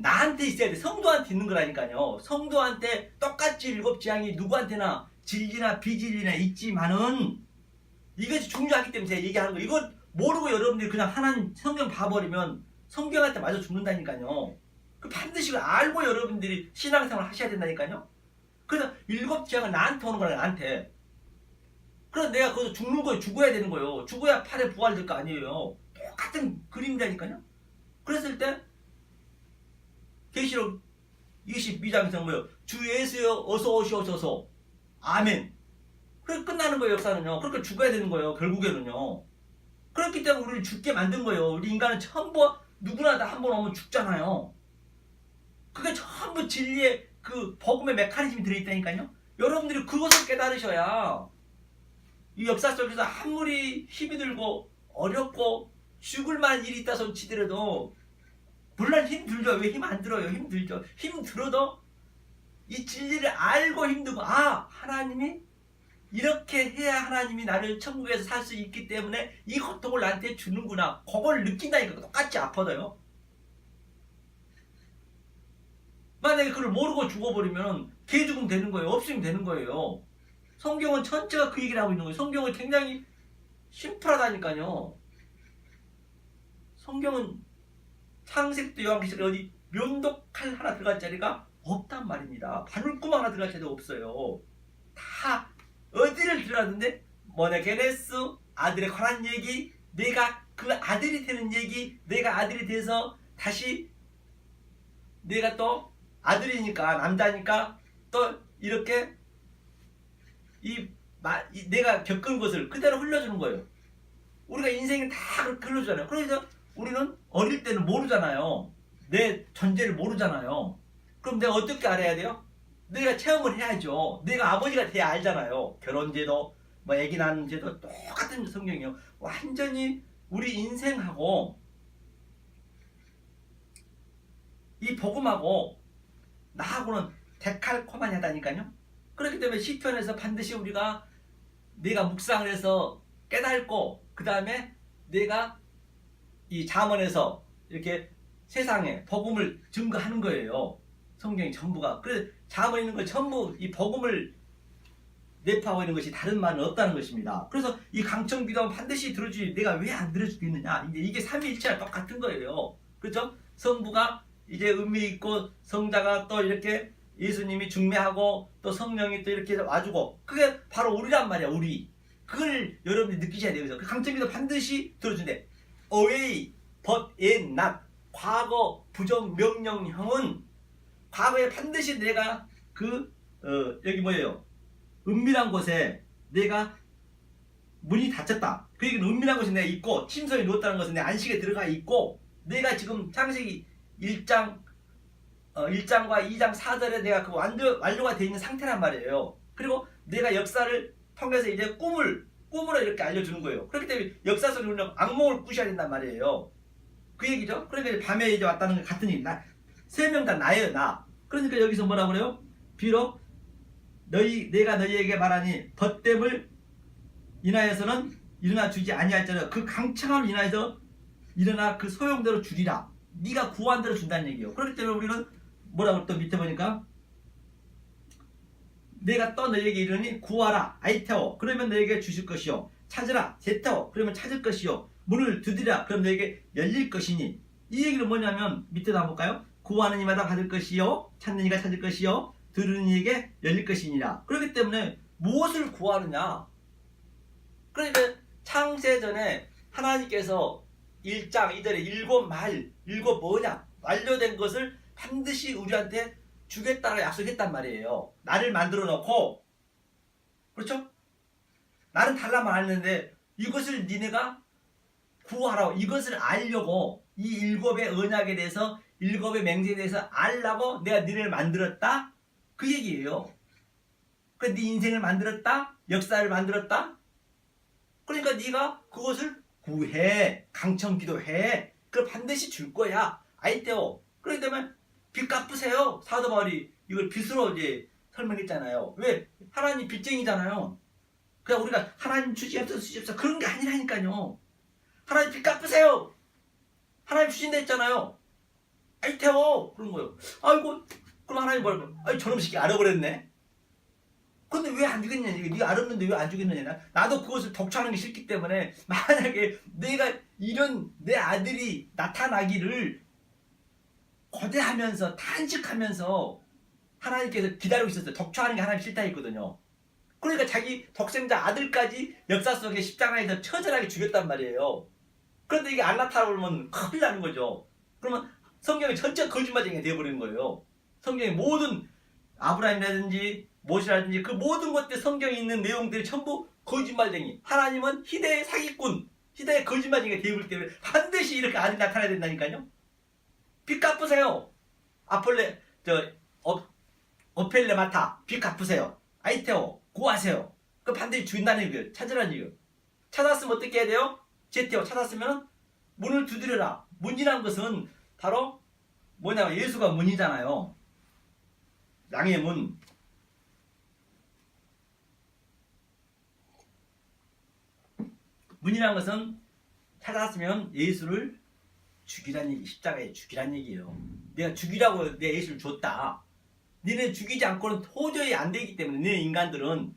나한테 있어야 돼. 성도한테 있는 거라니까요. 성도한테 똑같이 일곱 재앙이 누구한테나 진리나 비진리나 있지만은 이것이 중요하기 때문에 제가 얘기하는 거예요. 이건 모르고 여러분들이 그냥 하나님 성경 봐버리면 성경한테 맞아 죽는다니까요. 반드시 그걸 알고 여러분들이 신앙생활 하셔야 된다니까요. 그래서 일곱 재앙은 나한테 오는 거라, 나한테. 그래서 내가 거기서 죽는 거예요. 죽어야 되는 거예요. 죽어야 팔에 부활 될 거 아니에요. 똑같은 그림이라니까요. 그랬을 때 계시록 22장에서 뭐예요? 주 예수여 어서 오시옵소서. 아멘. 그래 끝나는 거예요. 역사는요. 그러니까 죽어야 되는 거예요. 결국에는요. 그렇기 때문에 우리를 죽게 만든 거예요. 우리 인간은 전부 누구나 다 한 번 오면 죽잖아요. 그게 전부 진리의 그 복음의 메커니즘이 들어있다니까요. 여러분들이 그것을 깨달으셔야 이 역사 속에서 아무리 힘이 들고 어렵고 죽을 만한 일이 있다 손 치더라도, 물론 힘 들죠. 왜 힘 안 들어요? 힘 들죠. 힘 들어도 이 진리를 알고 힘들고, 하나님이 이렇게 해야 하나님이 나를 천국에서 살 수 있기 때문에 이 고통을 나한테 주는구나. 그걸 느낀다니까. 똑같이 아파도요. 만약에 그걸 모르고 죽어버리면 개 죽으면 되는 거예요. 없으면 되는 거예요. 성경은 전체가 그 얘기를 하고 있는 거예요. 성경은 굉장히 심플하다니까요. 성경은 창세기부터 요한계시록 어디 면도칼 하나 들어갈 자리가 없단 말입니다. 바늘구멍 하나 들어갈 자리가 없어요. 다 어디를 들어갔는데 모네게네스 아들에 관한 얘기, 내가 그 아들이 되는 얘기, 내가 아들이 돼서 다시 내가 또 아들이니까 남자니까 또 이렇게 내가 겪은 것을 그대로 흘려주는 거예요. 우리가 인생이 다 그렇게 흘러주잖아요. 그래서 우리는 어릴 때는 모르잖아요. 내 존재를 모르잖아요. 그럼 내가 어떻게 알아야 돼요? 내가 체험을 해야죠. 내가 아버지가 돼야 알잖아요. 결혼제도, 뭐 애기 낳는 제도 똑같은 성경이요. 완전히 우리 인생하고 이 복음하고 나하고는 데칼코마니하다니까요. 그렇기 때문에 시편에서 반드시 내가 묵상을 해서 깨닫고, 그 다음에 내가 이 잠언에서 이렇게 세상에 복음을 증거하는 거예요. 성경이 전부가. 그래서 잠언에 있는 걸 전부 이 복음을 내포하고 있는 것이 다른 말은 없다는 것입니다. 그래서 이 강청 기도하면 반드시 들어주지, 내가 왜 안 들어주겠느냐. 이게 삼위일체랑 똑같은 거예요. 그렇죠? 성부가 이제 의미 있고, 성자가 또 이렇게 예수님이 중매하고, 또 성령이 또 이렇게 와주고, 그게 바로 우리란 말이야. 우리. 그걸 여러분들이 느끼셔야 돼요. 그래서 그 강청 기도 반드시 들어준대. away but in not. 과거 부정 명령형은 과거에 반드시 내가 여기 뭐예요? 은밀한 곳에 내가 문이 닫혔다. 그 얘기는 은밀한 곳에 내가 있고, 침소에 누웠다는 것은 내 안식에 들어가 있고, 내가 지금 창세기 1장과 2장 4절에 내가 그 완료가 되어 있는 상태란 말이에요. 그리고 내가 역사를 통해서 이제 꿈으로 이렇게 알려주는 거예요. 그렇기 때문에 역사 속에 우리는 악몽을 꾸셔야 된단 말이에요. 그 얘기죠. 그러니까 밤에 이제 왔다는 게 같은 얘기. 세 명 다 나예요, 나. 그러니까 여기서 뭐라 그래요? 비록 내가 너희에게 말하니 덧됨을 인하여서는 일어나 주지 아니할지라, 그 강청함을 인하여서 일어나 그 소용대로 주리라. 네가 구한 대로 준다는 얘기예요. 그렇기 때문에 우리는 뭐라고 또 밑에 보니까, 내가 또 너희에게 이르니 구하라 아이테오 그러면 너희에게 주실 것이요, 찾으라 제테오 그러면 찾을 것이요, 문을 두드리라 그럼 너희에게 열릴 것이니. 이 얘기는 뭐냐면 밑에도 한번 볼까요? 구하는 이마다 받을 것이요, 찾는 이가 찾을 것이요, 들으는 이에게 열릴 것이니라. 그렇기 때문에 무엇을 구하느냐. 그러니까 창세전에 하나님께서 1장 2절에 일곱 뭐냐 완료된 것을 반드시 우리한테 주겠다고 약속했단 말이에요. 나를 만들어 놓고, 그렇죠? 나는 달라만 했는데 이것을 니네가 구하라고 이것을 알려고 이 일곱의 언약에 대해서 일곱의 맹세에 대해서 알라고 내가 너희를 만들었다 그 얘기예요. 그러니까 네 인생을 만들었다 역사를 만들었다 그러니까 네가 그것을 구해 강청 기도해 그걸 반드시 줄 거야 아이테오. 그렇기 때문에 빚 갚으세요. 사도 바울이 이걸 빚으로 이제 설명했잖아요. 왜? 하나님 빚쟁이잖아요. 그냥 우리가 하나님 주시옵소서 주시옵소서 그런 게 아니라니까요. 하나님 빚 갚으세요. 하나님 주신다 했잖아요. 아이테오 그런 거예요. 아이고 그럼 하나님 뭐라고? 아이 저놈 새끼 알아버렸네. 근데 왜 안 주겠냐? 네가 알았는데 왜 안 주겠느냐? 나도 그것을 독촉하는 게 싫기 때문에 만약에 내가 이런 내 아들이 나타나기를 거대하면서 탄식하면서 하나님께서 기다리고 있었어요. 독촉하는 게 하나님 싫다 했거든요. 그러니까 자기 독생자 아들까지 역사 속에 십자가에서 처절하게 죽였단 말이에요. 그런데 이게 안 나타나면 큰일 나는 거죠. 그러면 성경이 전체 거짓말쟁이가 되어버리는 거예요. 성경의 모든 아브라함이라든지 모세라든지 그 모든 것들 성경에 있는 내용들이 전부 거짓말쟁이. 하나님은 희대의 사기꾼, 희대의 거짓말쟁이가 되어버리기 때문에 반드시 이렇게 아들이 나타나야 된다니까요. 빚 갚으세요. 어펠레 마타 빚 갚으세요. 아이테오 구하세요. 그 반드시 주인다는 얘기예요. 찾으라는 얘기예요. 찾았으면 어떻게 해야 돼요? 제테오 찾았으면 문을 두드려라. 문이란 것은 바로 뭐냐면 예수가 문이잖아요. 양의 문. 문이란 것은 찾았으면 예수를 죽이란 얘기, 십자가에 죽이란 얘기예요. 내가 죽이라고 내 예수를 줬다. 니네 죽이지 않고는 도저히 안 되기 때문에 니네 인간들은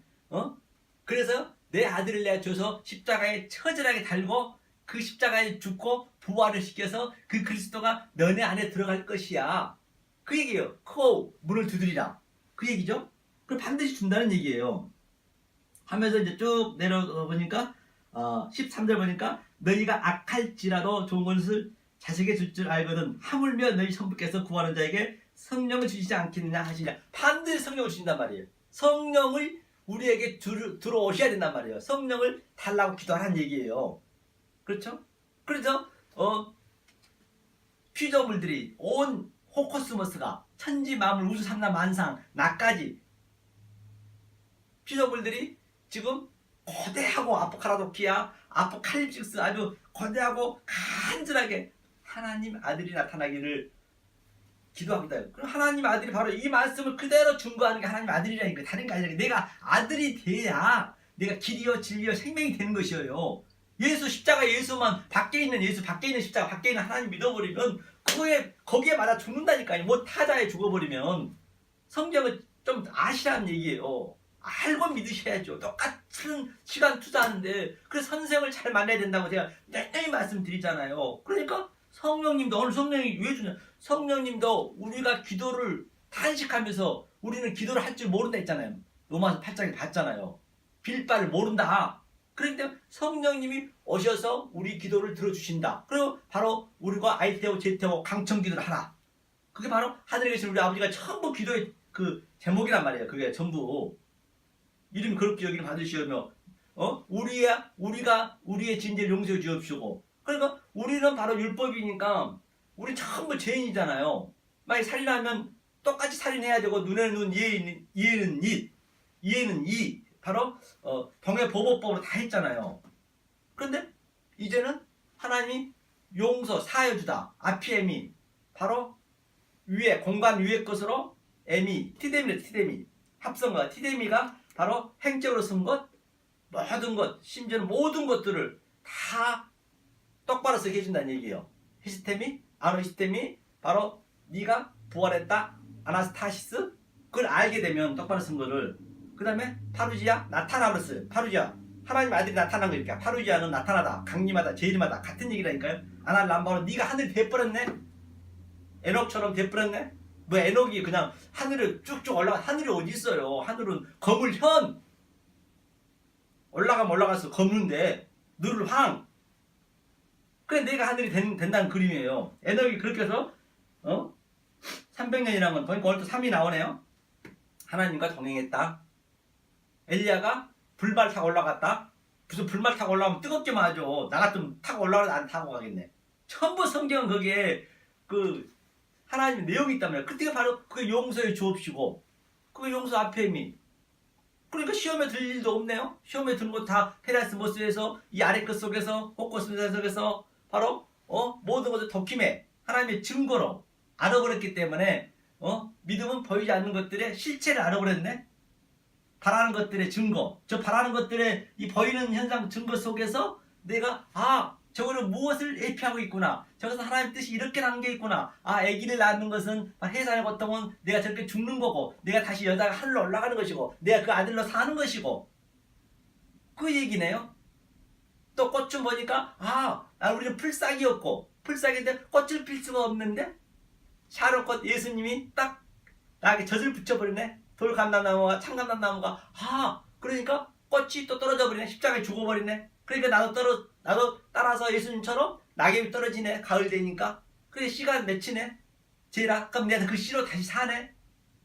그래서 내 아들을 내가 줘서 십자가에 처절하게 달고 그 십자가에 죽고 부활을 시켜서 그 그리스도가 너네 안에 들어갈 것이야. 그 얘기예요. 문을 두드리라. 그 얘기죠. 그걸 반드시 준다는 얘기예요. 하면서 이제 쭉 내려보니까 13절 보니까 너희가 악할지라도 좋은 것을 자식에게 줄 줄 알거든 하물며 너희 성부께서 구하는 자에게 성령을 주시지 않겠느냐 하시냐. 반드시 성령을 주신단 말이에요. 성령을 우리에게 들어오셔야 된단 말이에요. 성령을 달라고 기도하라는 얘기예요. 그렇죠? 그래서 피조물들이 온 호코스모스가 천지 만물 우주 삼라 만상 나까지 피조물들이 지금 거대하고 아포카라도키아 아포칼립식스 아주 거대하고 간절하게 하나님 아들이 나타나기를 기도합니다. 그럼 하나님 아들이 바로 이 말씀을 그대로 증거하는 게 하나님 아들이라니까 다른 게 아니라 내가 아들이 돼야 내가 길이요 진리요 생명이 되는 것이에요. 예수 십자가 예수만 밖에 있는 예수 밖에 있는 십자가 밖에 있는 하나님 믿어버리면 거기에 맞아 죽는다니까요. 뭐 타자에 죽어버리면 성경을 좀 아시라는 얘기예요. 알고 믿으셔야죠. 똑같은 시간 투자하는데 그래서 선생을 잘 만나야 된다고 제가 늘 말씀드리잖아요. 그러니까 성령님도 오늘 성령이 왜 주냐? 성령님도 우리가 기도를 탄식하면서 우리는 기도를 할 줄 모른다 했잖아요. 로마서 8장에 봤잖아요. 빌 바를 모른다. 그렇기 때문에 성령님이 오셔서 우리 기도를 들어주신다. 그리고 바로 우리가 아이테오 제테오 강청 기도를 하라. 그게 바로 하늘에 계신 우리 아버지가 전부 기도의 그 제목이란 말이에요. 그게 전부 이름이 그렇게 여기를 받으시오며 우리가 우리의 진죄를 용서해 주옵시고. 그러니까 우리는 바로 율법이니까 우리 전부 죄인이잖아요. 만약 살인하면 똑같이 살인해야 되고 눈에는 눈, 이에는 이 바로 동해보호법으로 다 했잖아요. 그런데 이제는 하나님이 용서 사여주다 아피에미 바로 위에 공간 위의 것으로 에미 티데미 합성과 티데미가 바로 행적으로 쓴 것 모든 것 심지어는 모든 것들을 다 똑바로 쓰게 해준다는 얘기예요. 히스테미 아노히스테미 바로 네가 부활했다 아나스타시스 그걸 알게 되면 똑바로 쓴 거를 그 다음에 파루지아 나타나 버렸어요. 파루지아 하나님 아들이 나타난 거니까 파루지아는 나타나다 강림하다 재림하다 같은 얘기라니까요. 아날람바로 네가 하늘이 돼버렸네. 에녹처럼 돼버렸네. 뭐 에녹이 그냥 하늘을 쭉쭉 올라가 하늘이 어디 있어요. 하늘은 거물현 올라가면 올라가서 거무는데 누를 황 그래 내가 하늘이 된다는 그림이에요. 에녹이 그렇게 해서 300년이라는 건 보니까 오늘 또 3이 나오네요. 하나님과 동행했다. 엘리야가 불발 타고 올라갔다. 무슨 불말 타고 올라오면 뜨겁게만 하죠. 나 같으면 타고 올라오면 안 타고 가겠네. 전부 성경은 거기에 그 하나님의 내용이 있단 말이야. 그때가 바로 그 용서의 주옵시고 그 용서 앞에 이미 그러니까 시험에 들 일도 없네요. 시험에 든 거 다 페라스 모스에서 이 아래 것 속에서 호코스 속에서 바로 모든 것을 도킴에 하나님의 증거로 알아버렸기 때문에 믿음은 보이지 않는 것들의 실체를 알아버렸네. 바라는 것들의 증거, 저 바라는 것들의 이 보이는 현상 증거 속에서 내가 저거는 무엇을 예피하고 있구나. 저것은 하나님 뜻이 이렇게 난 게 있구나. 아기를 낳는 것은 해산의 고통은 내가 저렇게 죽는 거고 내가 다시 여자가 하늘로 올라가는 것이고 내가 그 아들로 사는 것이고 그 얘기네요. 또 꽃좀 보니까 우리는 풀싹이었고 풀싹인데 꽃을 필 수가 없는데 샤론꽃 예수님이 딱 나에게 젖을 붙여버리네. 돌감람나무와 참감람나무가 그러니까 꽃이 또 떨어져 버리네. 십자가에 죽어버리네. 그러니까 나도 따라서 예수님처럼 낙엽이 떨어지네. 가을 되니까. 그래 씨가 맺히네. 제라. 그럼 내가 그 씨로 다시 사네.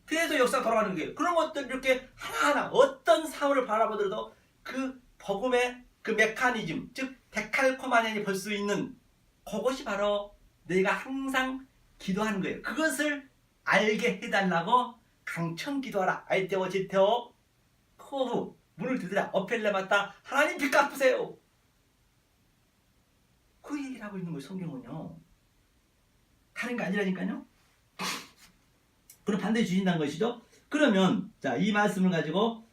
그래서 역사가 돌아가는 거예요. 그런 것들 이렇게 하나하나 어떤 사물을 바라보더라도 그 복음의 그 메커니즘, 즉 데칼코마니안이 볼 수 있는 그것이 바로 내가 항상 기도하는 거예요. 그것을 알게 해달라고 강청 기도하라. 아이테오 지테오 코후 문을 두드라. 어펠레 마타 하나님 빚 갚으세요. 그 얘기를 하고 있는 거예요. 성경은요. 다른 게 아니라니까요. 그럼 반드시 주신다는 것이죠. 그러면 자, 이 말씀을 가지고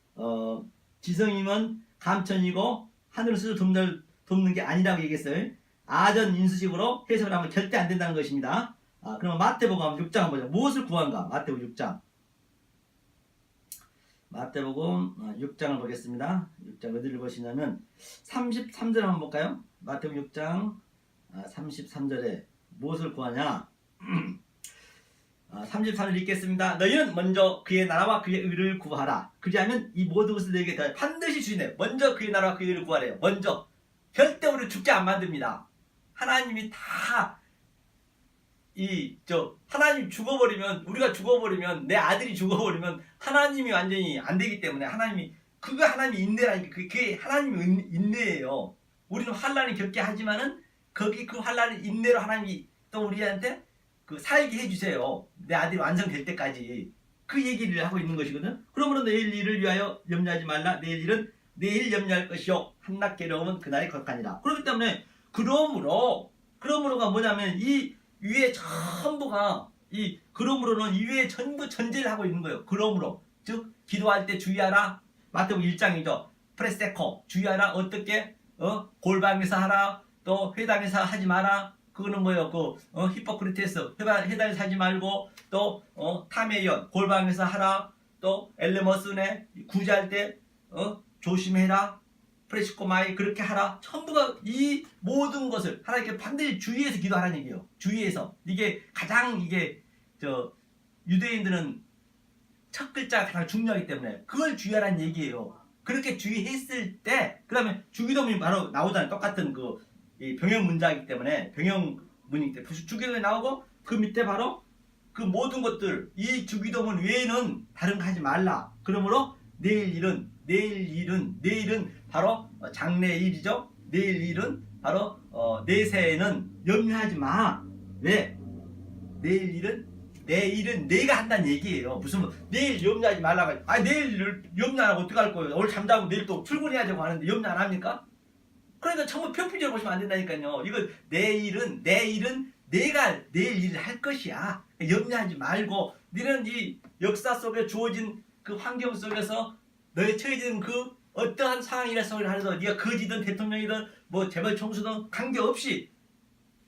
지성임은 감천이고 하늘을 스스로 돕는 게 아니라고 얘기했어요. 아전 인수식으로 해석을 하면 절대 안 된다는 것입니다. 그러면 마태복음 6장 한번 보자. 무엇을 구한가? 마태복음 6장. 마태복음 6장을 보겠습니다. 6장 어디를 보시냐면 33절 한번 볼까요? 마태복음 6장 33절에 무엇을 구하냐? 33절 읽겠습니다. 너희는 먼저 그의 나라와 그의 의를 구하라. 그리하면 이 모든 것을 너희에게 더 반드시 주시네. 먼저 그의 나라와 그의 의를 구하래요. 먼저. 절대 우리 죽게 안 만듭니다. 하나님이 다 하나님 죽어버리면, 우리가 죽어버리면, 내 아들이 죽어버리면 하나님이 완전히 안 되기 때문에 하나님이 인내라니까. 그게 하나님의 인내예요. 우리는 환란을 겪게 하지만은 거기 그 환란을 인내로 하나님이 또 우리한테 살게 해주세요. 내 아들이 완성될 때까지. 그 얘기를 하고 있는 것이거든. 그러므로 내일 일을 위하여 염려하지 말라. 내일 일은 내일 염려할 것이요 한낱 괴로움은 그날이 거하니라. 그렇기 때문에 그러므로가 뭐냐면 이 위에 전부가 그러므로는 이 위에 전부 전제를 하고 있는 거예요. 그러므로 즉 기도할 때 주의하라. 마태복음 1장이죠. 프레세코 주의하라. 어떻게 골방에서 하라. 또 회당에서 하지 마라. 그거는 뭐예요? 히포크리테스 회당에서 하지 말고 또 타메이온 골방에서 하라. 또 엘레머스네 구제할 때 조심해라. 프레시코마이 그렇게 하라. 전부가 이 모든 것을 하나님께 반드시 주의해서 기도하라는 얘기예요. 주의해서. 이게 가장 유대인들은 첫 글자가 가장 중요하기 때문에 그걸 주의하라는 얘기예요. 그렇게 주의했을 때 그다음에 주기도문이 바로 나오잖아요. 똑같은 이 병영 문자이기 때문에 병영문이기 때문에 주기도문이 나오고 그 밑에 바로 그 모든 것들 이 주기도문 외에는 다른 거 하지 말라. 그러므로 내일은 바로 장래일이죠. 내일은 바로 내세에는 염려하지 마. 왜? 내일은 내가 한다는 얘기예요. 무슨 내일 염려하지 말라고. 내일 염려 안 하고 어떻게 할 거예요? 오늘 잠자고 내일 또 출근해야지 하는데 염려 안 합니까? 그러니까 전부 편피적으로 보시면 안 된다니까요. 이거 내일은 내가 내일 일을 할 것이야. 염려하지 말고 너는 이 역사 속에 주어진 그 환경 속에서 너에 처해진 그 어떠한 상황이라서 하더라도 네가 거지든 대통령이든 뭐 재벌 총수든 관계없이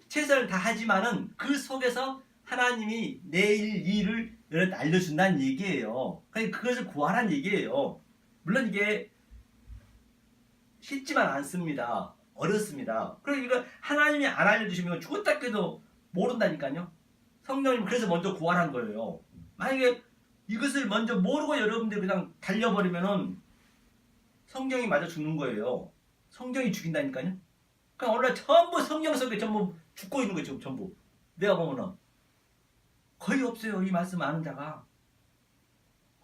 최선을 다하지만은 그 속에서 하나님이 내일 일을 너한테 알려준다는 얘기예요. 그러니까 그것을 구하라는 얘기예요. 물론 이게 쉽지만 않습니다. 어렵습니다. 그러니까 하나님이 안 알려주시면 죽었다 깨도 모른다니까요. 성령님 그래서 먼저 구하라는 거예요. 만약에 이것을 먼저 모르고 여러분들이 그냥 달려버리면은 성경이 맞아 죽는 거예요. 성경이 죽인다니까요. 그러니까 오늘 전부 성경 속에 전부 죽고 있는 거죠. 전부. 내가 보면은 거의 없어요. 이 말씀 아는 자가.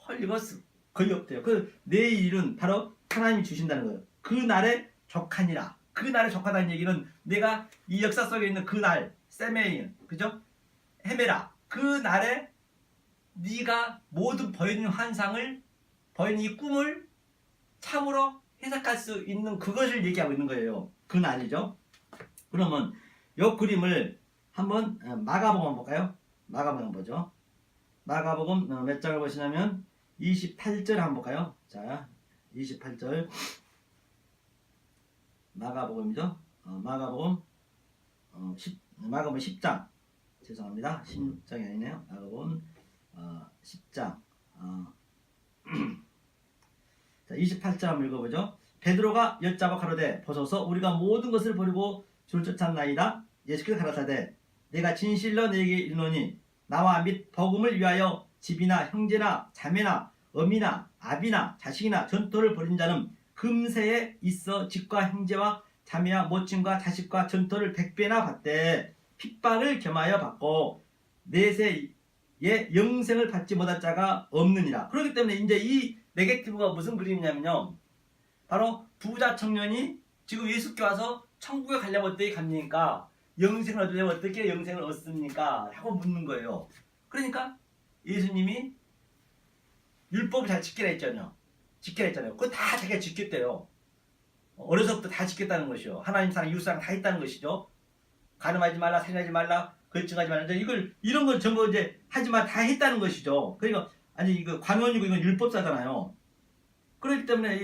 헐리버스 거의 없대요. 내일은 바로 하나님이 주신다는 거예요. 그 날에 족하니라. 그 날에 족하다는 얘기는 내가 이 역사 속에 있는 그 날, 세메인, 그죠? 헤메라. 그 날에 네가 모든 보이는 환상을, 보이는 이 꿈을 참으로 해석할 수 있는 그것을 얘기하고 있는 거예요. 그 날이죠. 그러면 이 그림을 한번 마가복음 볼까요? 마가복음 보죠. 마가복음 몇 장을 보시냐면 28절 한번 볼까요? 자, 28절 마가복음이죠. 마가복음 10장 죄송합니다. 10장이 아니네요. 마가복음 10장 자, 28절 한번 읽어보죠. 베드로가 여짜고 가로되 보소서 우리가 모든 것을 버리고 줄 쫓았나이다. 예수께서 가라사대 내가 진실로 너에게 이르노니 나와 및 복음을 위하여 집이나 형제나 자매나 어미나 아비나 자식이나 전토를 벌인 자는 금세에 있어 집과 형제와 자매와 모친과 자식과 전토를 100배나 받되 핍박을 겸하여 받고 내세에 영생을 받지 못할 자가 없느니라. 그렇기 때문에 이제 이 네게티브가 무슨 그림이냐면요, 바로 부자 청년이 지금 예수께 와서 천국에 가려면 어떻게 갑니까? 영생을 얻으려면 어떻게 영생을 얻습니까? 하고 묻는 거예요. 그러니까 예수님이 율법을 잘 지키라 했잖아요. 지키라 했잖아요. 그거 다 자기가 지켰대요. 어려서부터 다 지켰다는 것이요. 하나님 사랑, 이웃 사랑 다 했다는 것이죠. 간음하지 말라, 살인하지 말라, 거짓증하지 말라. 이런 건 전부 이제 하지만 다 했다는 것이죠. 그러니까 아니 이거 관원이고 이건 율법사잖아요. 그렇기 때문에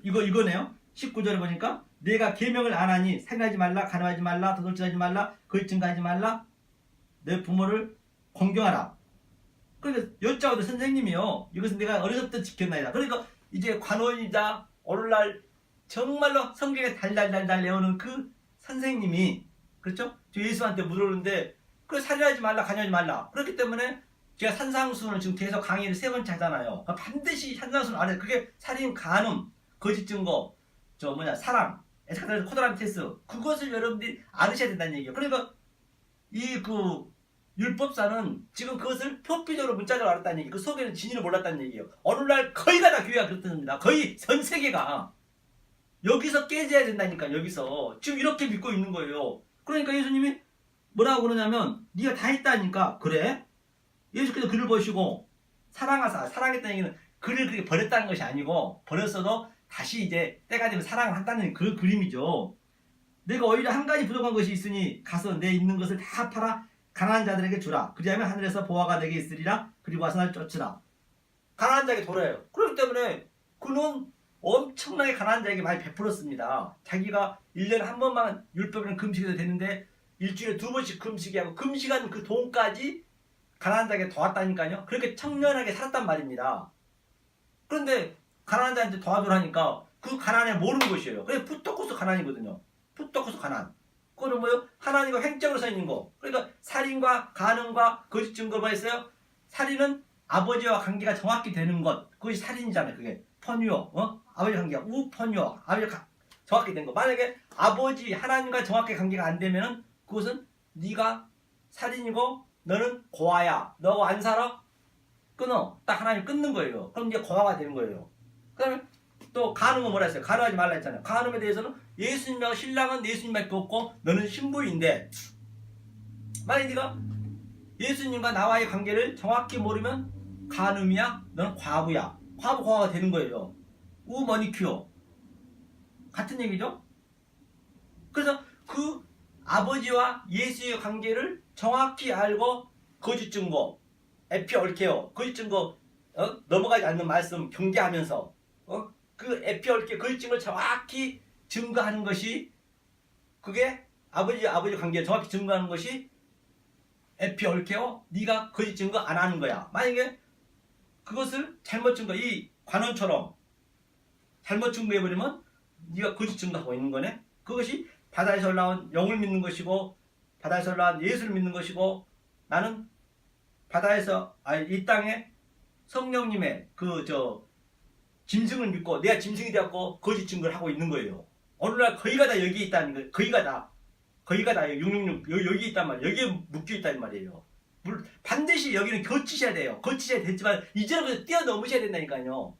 이거네요. 19절에 보니까 내가 계명을 안 하니 살인하지 말라, 간음하지 말라, 도둑질하지 말라, 거짓증하지 말라, 내 부모를 공경하라. 그러니까 여짜오도 선생님이요. 이것은 내가 어려서부터 지켰나이다. 그러니까 이제 관원이자 오늘날 정말로 성경에 달달달달 내오는 그 선생님이, 그렇죠? 저 예수한테 물어보는데 그 살인하지 말라, 간음하지 말라. 그렇기 때문에 제가 산상수훈을 지금 계속 강의를 3번째 하잖아요. 그러니까 반드시 산상수훈 안에 그게 살인, 간음, 거짓 증거, 사랑, 에스카테르 코드란테스, 그것을 여러분들이 알으셔야 된다는 얘기예요. 그러니까 이 율법사는 지금 그것을 표피적으로 문자적으로 알았다는 얘기, 그 속에는 진리를 몰랐다는 얘기예요. 오늘날 거의가 다 교회가 그렇답니다. 거의 전 세계가 여기서 깨져야 된다니까. 여기서 지금 이렇게 믿고 있는 거예요. 그러니까 예수님이 뭐라고 그러냐면 네가 다 했다니까. 그래? 예수께서 그를 보시고 사랑하사, 사랑했다는 얘기는 그를 그렇게 버렸다는 것이 아니고, 버렸어도 다시 이제 때가 되면 사랑을 한다는 그 그림이죠. 내가 오히려 한 가지 부족한 것이 있으니 가서 내 있는 것을 다 팔아 가난한 자들에게 주라. 그리하면 하늘에서 보화가 내게 있으리라. 그리고 와서 날 쫓으라. 가난한 자에게 돌아요. 그렇기 때문에 그는 엄청나게 가난한 자에게 많이 베풀었습니다. 자기가 1년에 한 번만 율법이랑 금식해도 되는데 일주일에 2번씩 금식하고 금식한 그 돈까지 가난한 자에게 도왔다니까요. 그렇게 청년하게 살았단 말입니다. 그런데 가난한 자한테 도와주라니까 그 가난에 모르는 것이에요. 그게 푸토코스 가난이거든요. 푸토코스 가난. 그거는 뭐요? 하나님과 횡적으로 서 있는 거. 그러니까 살인과 간음과 거짓 증거가 있어요. 살인은 아버지와 관계가 정확히 되는 것. 그것이 살인이잖아요. 그게 펀유어, 아버지 관계가 우펀유어, 아버지가 정확히 된 거. 만약에 아버지 하나님과 정확히 관계가 안 되면은 그것은 네가 살인이고 너는 고아야. 너 안 살아? 끊어. 딱 하나님 끊는 거예요. 그럼 이제 고아가 되는 거예요. 그 다음에 또 간음은 뭐라 했어요? 간음하지 말라 했잖아요. 간음에 대해서는 예수님하고 신랑은 예수님밖에 없고 너는 신부인데, 만약 네가 예수님과 나와의 관계를 정확히 모르면 간음이야, 너는 과부야. 과부 고아가 되는 거예요. 우머니큐어 같은 얘기죠. 그래서 그 아버지와 예수의 관계를 정확히 알고 거짓 증거, 에피얼케어, 거짓 증거 넘어가지 않는 말씀 경계하면서 그 에피얼케어, 거짓 증거를 정확히 증거하는 것이, 그게 아버지 관계를 정확히 증거하는 것이 에피얼케어. 네가 거짓 증거 안 하는 거야. 만약에 그것을 잘못 증거, 이 관원처럼 잘못 증거해버리면 네가 거짓 증거하고 있는 거네. 그것이 바다에서 올라온 영을 믿는 것이고, 바다에서 올라온 예수를 믿는 것이고, 나는 바다에서 이 땅에 성령님의 짐승을 믿고 내가 짐승이 되었고 거짓 증거를 하고 있는 거예요. 오늘날 거의가 다 여기 있다는 거예요. 거의가 다 666 여기 있단 말이에요. 여기에 묶여 있단 말이에요. 반드시 여기는 거치셔야 돼요. 거치셔야 되지만 이제는 뛰어넘으셔야 된다니까요.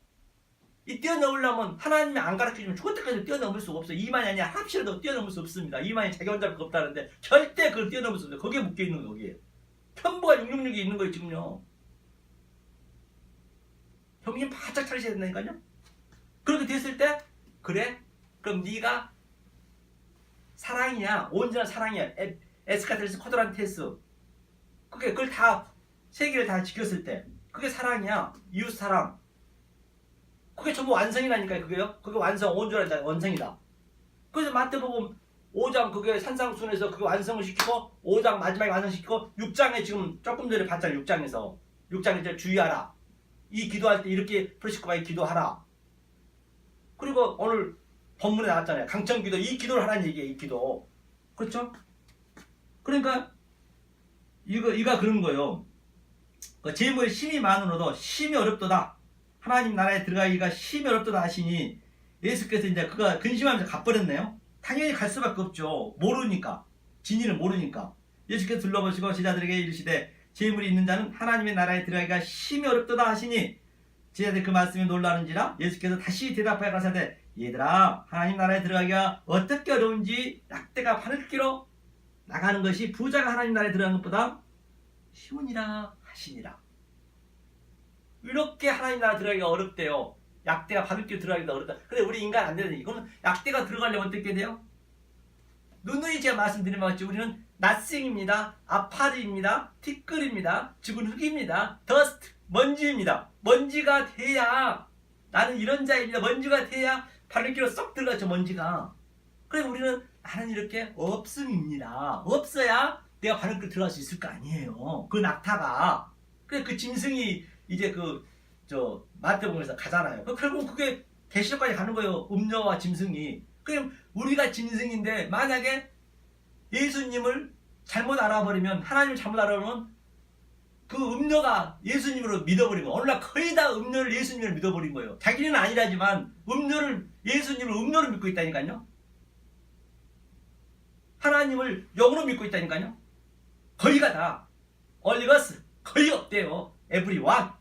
이 뛰어넘으려면 하나님이 안 가르쳐주면 죽을 때까지 뛰어넘을 수가 없어요. 이만이 아니라 합시라도 뛰어넘을 수 없습니다. 이만이 자기 혼자 없다는데 절대 그걸 뛰어넘을 수 없어요. 거기에 묶여있는 거예요. 거기에. 편부가 666이 있는 거예요. 지금요. 정신 바짝 차리셔야 된다니까요. 그렇게 됐을 때 그래? 그럼 네가 사랑이야. 온전한 사랑이야. 에스카테르스 코드란테스. 그걸 다 세 개를 다 지켰을 때 그게 사랑이야. 이웃 사랑. 그게 전부 완성이라니까요. 그게요. 그게 완성, 온전한 완성이다. 그래서 마태복음 5장 그게 산상순에서 그게 완성을 시키고 5장 마지막에 완성시키고 6장에 지금 조금 전에 봤잖아요. 6장에 이제 주의하라. 이 기도할 때 이렇게 프리시코바에 기도하라. 그리고 오늘 본문에 나왔잖아요. 강청기도 이 기도를 하라는 얘기예요. 이 기도. 그렇죠? 그러니까 이가 그런 거예요. 그 재물의 힘이 많으로도 힘이 어렵도다. 하나님 나라에 들어가기가 힘이 어렵도다 하시니 예수께서 이제 그가 근심하면서 가버렸네요. 당연히 갈 수밖에 없죠. 모르니까. 진리를 모르니까. 예수께서 둘러보시고 제자들에게 이르시되 재물이 있는 자는 하나님의 나라에 들어가기가 힘이 어렵도다 하시니 제자들 그 말씀에 놀라는지라 예수께서 다시 대답하여 가사대 얘들아 하나님 나라에 들어가기가 어떻게 어려운지 약대가 바늘기로 나가는 것이 부자가 하나님 나라에 들어가는 것보다 쉬우니라 하시니라. 이렇게 하나님 나라 들어가기가 어렵대요. 약대가 바늘기로 들어가기가 어렵다. 근데 우리 인간 안 되는 얘기. 그러면 약대가 들어가려면 어떻게 돼요? 누누이 제가 말씀드린 바와 같이 우리는 낫싱입니다. 아파르입니다. 티끌입니다. 죽은 흙입니다. 더스트, 먼지입니다. 먼지가 돼야 나는 이런 자입니다. 먼지가 돼야 바늘기로 쏙 들어가죠. 먼지가. 그래서 우리는 나는 이렇게 없음입니다. 없어야 내가 바늘기로 들어갈 수 있을 거 아니에요. 그 낙타가. 그래 그 짐승이 이제 마태복음에서 가잖아요. 결국 그게 계시록까지 가는 거예요. 음녀와 짐승이. 그럼 우리가 짐승인데 만약에 예수님을 잘못 알아버리면 하나님을 잘못 알아버리면 그 음녀가 예수님으로 믿어버리면 어느 날 거의 다 음녀를 예수님을 믿어버린 거예요. 자기는 아니라지만 예수님을 음녀로 믿고 있다니까요. 하나님을 영으로 믿고 있다니까요. 거의가 다 얼리거스 거의 없대요. 에브리원.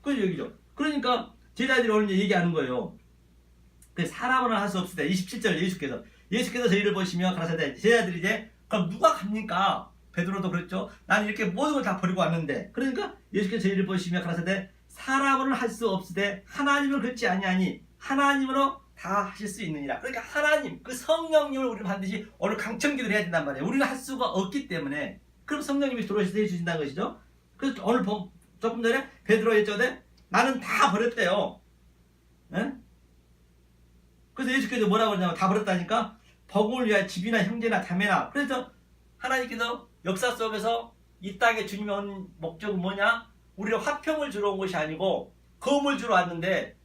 그 얘기죠. 그러니까 제자들이 오늘 얘기하는 거예요. 사람은 할 수 없으되 27절 예수께서 저희를 보시며 가라사대 제자들이 이제 그럼 누가 갑니까? 베드로도 그랬죠. 나는 이렇게 모든 걸 다 버리고 왔는데 그러니까 예수께서 저희를 보시며 가라사대 사람은 할 수 없으되 하나님을 그렇지 아니하니 하나님으로 다 하실 수 있느니라. 그러니까 하나님 그 성령님을 우리는 반드시 오늘 강청기도를 해야 된단 말이에요. 우리는 할 수가 없기 때문에 그럼 성령님이 들어오셔서 해주신다는 것이죠. 그래서 오늘 조금 전에 베드로 여쭤대 나는 다 버렸대요. 에? 그래서 예수께서 뭐라고 그러냐면 다 버렸다니까 복음을 위하여 집이나 형제나 자매나. 그래서 하나님께서 역사 속에서 이 땅에 주님이 온 목적은 뭐냐? 우리를 화평을 주러 온 것이 아니고 거음을 주러 왔는데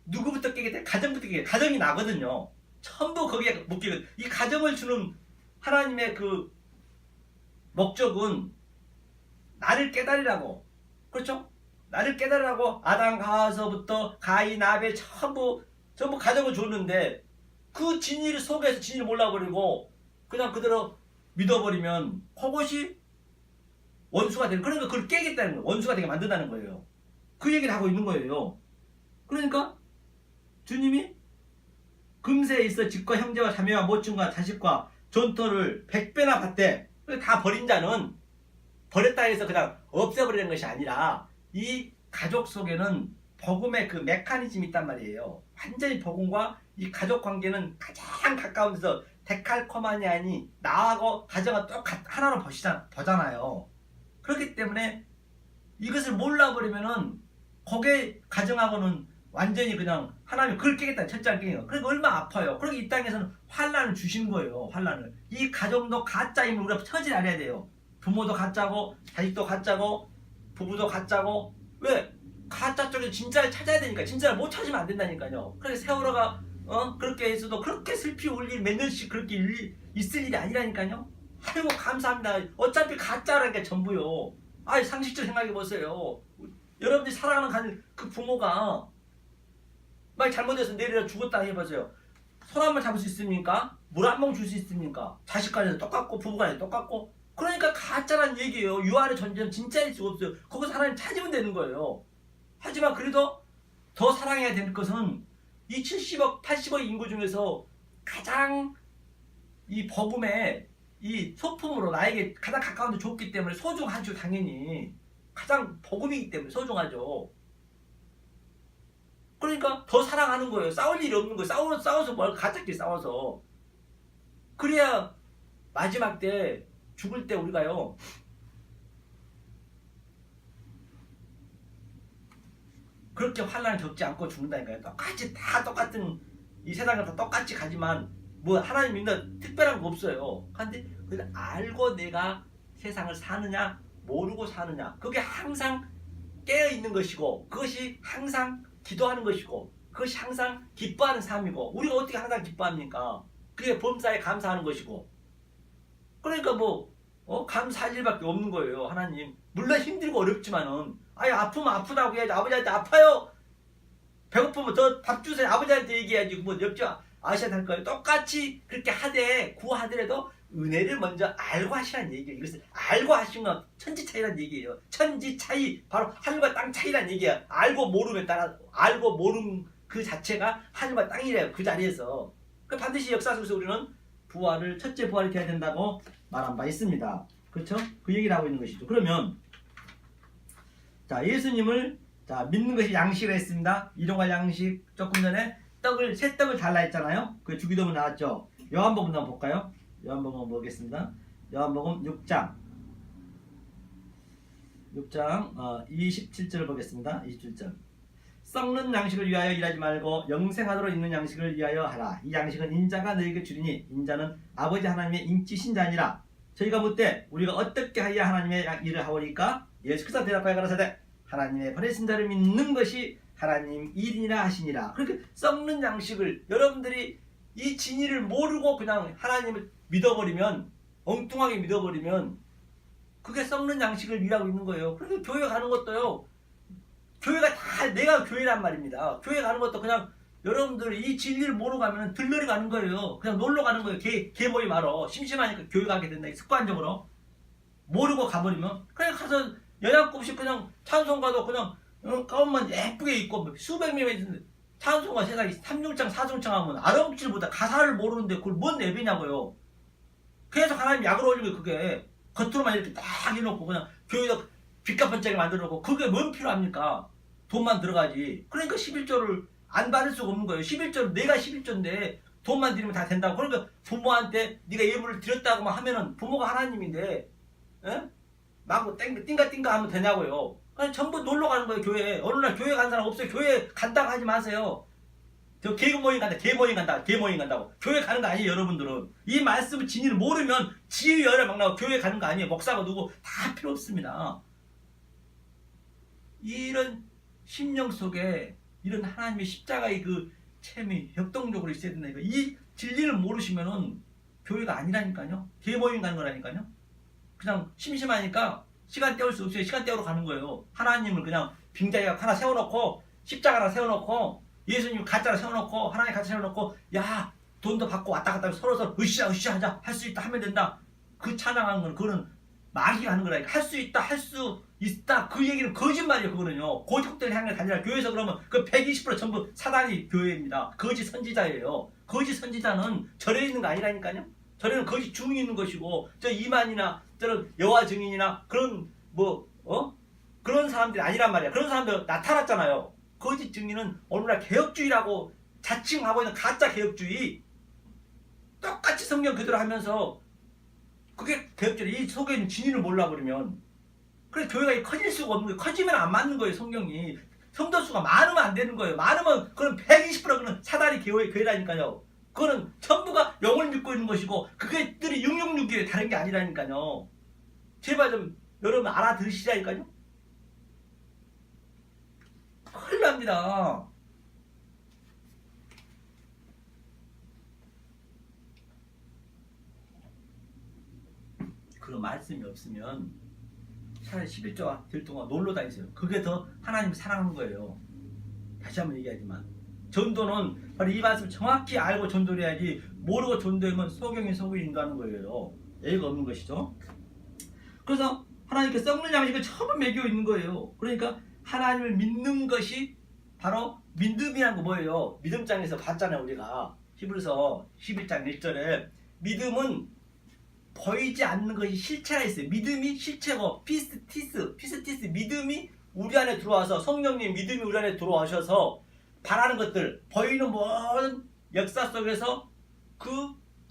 누구부터 깨게 돼? 가정부터 깨게 돼. 가정이 나거든요. 전부 거기에 묶이거든. 이 가정을 주는 하나님의 그 목적은 나를 깨달으라고. 그렇죠? 나를 깨달으라고 아담 가서부터 가인 아벨 전부 가정을 줬는데 그 진리 속에서 진리를 몰라버리고 그냥 그대로 믿어버리면 그것이 원수가 되는, 그러니까 그걸 깨겠다는 거예요. 원수가 되게 만든다는 거예요. 그 얘기를 하고 있는 거예요. 그러니까 주님이 금세에 있어 집과 형제와 자매와 모친과 자식과 전토를 100배나 받되 다 버린 자는 버렸다 해서 그냥 없애버리는 것이 아니라 이 가족 속에는 복음의 그 메커니즘이 있단 말이에요. 완전히 복음과 이 가족 관계는 가장 가까운 데서 데칼코마니아니 나하고 가정은 하나로 보잖아요. 그렇기 때문에 이것을 몰라버리면은 거기에 가정하고는 완전히 그냥 하나님이 그걸 깨겠다는 철저한 깨요. 그러니까 얼마나 아파요. 그러니까 이 땅에서는 환란을 주신 거예요. 환란을. 이 가정도 가짜임을 우리가 처지를 알아야 돼요. 부모도 가짜고 자식도 가짜고 부부도 가짜고. 왜? 가짜 쪽에 진짜를 찾아야 되니까. 진짜를 못 찾으면 안 된다니까요. 그래서 세월호가 그렇게 해서도 그렇게 슬피 울릴 몇 년씩 그렇게 있을 일이 아니라니까요. 아이고 감사합니다. 어차피 가짜라니까 전부요. 아이 상식적으로 생각해보세요. 여러분들이 사랑하는 그 부모가 막 잘못해서 내리라 죽었다 해보세요. 손 한 번 잡을 수 있습니까? 물 한 번 줄 수 있습니까? 자식 간에도 똑같고 부부 간에도 똑같고. 그러니까 가짜란 얘기예요. 유아의 존재는 진짜일 수가 없어요. 거기서 하나님 찾으면 되는 거예요. 하지만 그래도 더 사랑해야 될 것은 이 70억, 80억 인구 중에서 가장 이 복음에 이 소품으로 나에게 가장 가까운 데 줬기 때문에 소중하죠. 당연히 가장 복음이기 때문에 소중하죠. 그러니까 더 사랑하는 거예요. 싸울 일이 없는 거예요. 싸워서 뭘 가짜끼리 싸워서. 그래야 마지막 때 죽을 때 우리가요 그렇게 환난을 겪지 않고 죽는다니까요. 똑같이 다 똑같은 이 세상을 다 똑같이 가지만 뭐 하나님 믿는 특별한 거 없어요. 근데 그걸 알고 내가 세상을 사느냐 모르고 사느냐 그게 항상 깨어있는 것이고 그것이 항상 기도하는 것이고 그것이 항상 기뻐하는 삶이고 우리가 어떻게 항상 기뻐합니까? 그게 범사에 감사하는 것이고 그러니까 감사할 일밖에 없는 거예요. 하나님 물론 힘들고 어렵지만은 아프면 아프다고 해야지. 아버지한테 아파요 배고프면 더 밥 주세요 아버지한테 얘기해야지. 뭐 옆집 아시아한테 할 거예요. 똑같이 그렇게 하되 구하더라도 은혜를 먼저 알고 하시라는 얘기예요. 이것을 알고 하시는 건 천지 차이라는 얘기예요. 천지 차이 바로 하늘과 땅 차이라는 얘기예요. 알고 모르면 따라 알고 모르는 그 자체가 하늘과 땅이래요. 그 자리에서 반드시 역사 속에서 우리는 부활을 첫째 부활이 되어야 된다고 말한 바 있습니다. 그렇죠? 그 얘기를 하고 있는 것이죠. 그러면 자 예수님을 자 믿는 것이 양식이라 했습니다. 일용할 양식 조금 전에 새 떡을 달라 했잖아요. 그 주기도문 나왔죠. 요한복음 한번 볼까요? 요한복음 보겠습니다. 요한복음 6장 27절을 보겠습니다. 27절 썩는 양식을 위하여 일하지 말고 영생하도록 있는 양식을 위하여 하라. 이 양식은 인자가 너에게 주리니 인자는 아버지 하나님의 인치신 자니라. 저희가 묻되 우리가 어떻게 하여 하나님의 일을 하오리까? 예수께서 대답하여 가라사대 하나님의 보내신 자를 믿는 것이 하나님 일이라 하시니라. 그렇게 썩는 양식을 여러분들이 이 진리를 모르고 그냥 하나님을 믿어버리면 엉뚱하게 믿어버리면 그게 썩는 양식을 일하고 있는 거예요. 그래서 교회 가는 것도요. 교회가 다 내가 교회란 말입니다. 교회 가는 것도 그냥 여러분들 이 진리를 모르고 가면 들러리 가는 거예요. 그냥 놀러 가는 거예요. 개 모임 하러. 심심하니까 교회 가게 된다. 습관적으로. 모르고 가버리면 그냥 가서 연약급식 그냥 찬송가도 그냥 가운만 예쁘게 입고 수백 명이 있는데 찬송가 세상에 3중창 4중창 하면 알아먹지를 못해. 가사를 모르는데 그걸 뭔 예배냐고요. 계속 하나님 약을 올리고 그게 겉으로만 이렇게 딱 해놓고 그냥 교회에다 빚값 번짝이 만들어 놓고 그게 뭔 필요합니까? 돈만 들어가지. 그러니까 11조를 안 받을 수가 없는 거예요. 11조를 내가 11조인데 돈만 드리면 다 된다고. 그러니까 부모한테 네가 예물을 드렸다고만 하면은 부모가 하나님인데 에? 막 띵가띵가 하면 되냐고요. 그냥 전부 놀러 가는 거예요. 교회에. 어느 날 교회 간 사람 없어요. 교회 간다고 하지 마세요. 저 개그 모임 간다. 개 모임 간다고. 교회 가는 거 아니에요. 여러분들은. 이 말씀을 진리를 모르면 지휘열에 막 나오고 교회 가는 거 아니에요. 목사가 누구 다 필요 없습니다. 이런 심령 속에 이런 하나님의 십자가의 그 체미 역동적으로 있어야 된다니까. 이 진리를 모르시면은 교회가 아니라니까요. 개 모임 가는 거라니까요. 그냥 심심하니까 시간 때울 수 없어요. 시간 때우러 가는 거예요. 하나님을 그냥 빙자에 하나 세워놓고 십자가 하나 세워놓고 예수님 가짜로 세워놓고 하나님 가짜 세워놓고 야 돈도 받고 왔다 갔다 서로 으쌰 하자. 할 수 있다 하면 된다. 그 찬양하는 건 그거는 마귀가 하는 거라니까. 할 수 있다 할 수 있다 그 얘기는 거짓말이에요. 그거는요. 고집들 향해 다니라. 교회에서 그러면 그 120% 전부 사단이 교회입니다. 거짓 선지자예요. 거짓 선지자는 절에 있는 거 아니라니까요. 절에는 거짓 중이 있는 것이고 저 이만이나 저런 여호와 증인이나 그런 그런 사람들이 아니란 말이야. 그런 사람들 나타났잖아요. 거짓 증인은 오늘날 개혁주의라고 자칭하고 있는 가짜 개혁주의. 똑같이 성경 그대로 하면서 그게 개혁주의. 이 속에 있는 진리를 몰라버리면 그래서 교회가 커질 수가 없는 거예요. 커지면 안 맞는 거예요. 성경이. 성도 수가 많으면 안 되는 거예요. 많으면 그럼 120% 그는 사다리 교회라니까요. 그거는 전부가 영을 믿고 있는 것이고 그게들이 666이에요. 다른 게 아니라니까요. 제발 좀 여러분 알아들으시라니까요. 큰일 납니다. 그런 말씀이 없으면 차라리 11조와 될 동안 놀러 다니세요. 그게 더 하나님을 사랑하는 거예요. 다시 한번 얘기하지만 전도는 바로 이 말씀을 정확히 알고 전도를 해야지 모르고 전도하면 소경이 속을 인도하는 거예요. 예의가 없는 것이죠. 그래서 하나님께 썩는 양식을 처음 먹이고 있는 거예요. 그러니까 하나님을 믿는 것이 바로 믿음이란 거 뭐예요? 믿음장에서 봤잖아요. 우리가 히브리서 11장 1절에 믿음은 보이지 않는 것이 실체가 있어요. 믿음이 실체고 피스티스 믿음이 우리 안에 들어와서 성령님 믿음이 우리 안에 들어와셔서 바라는 것들 보이는 모든 역사 속에서 그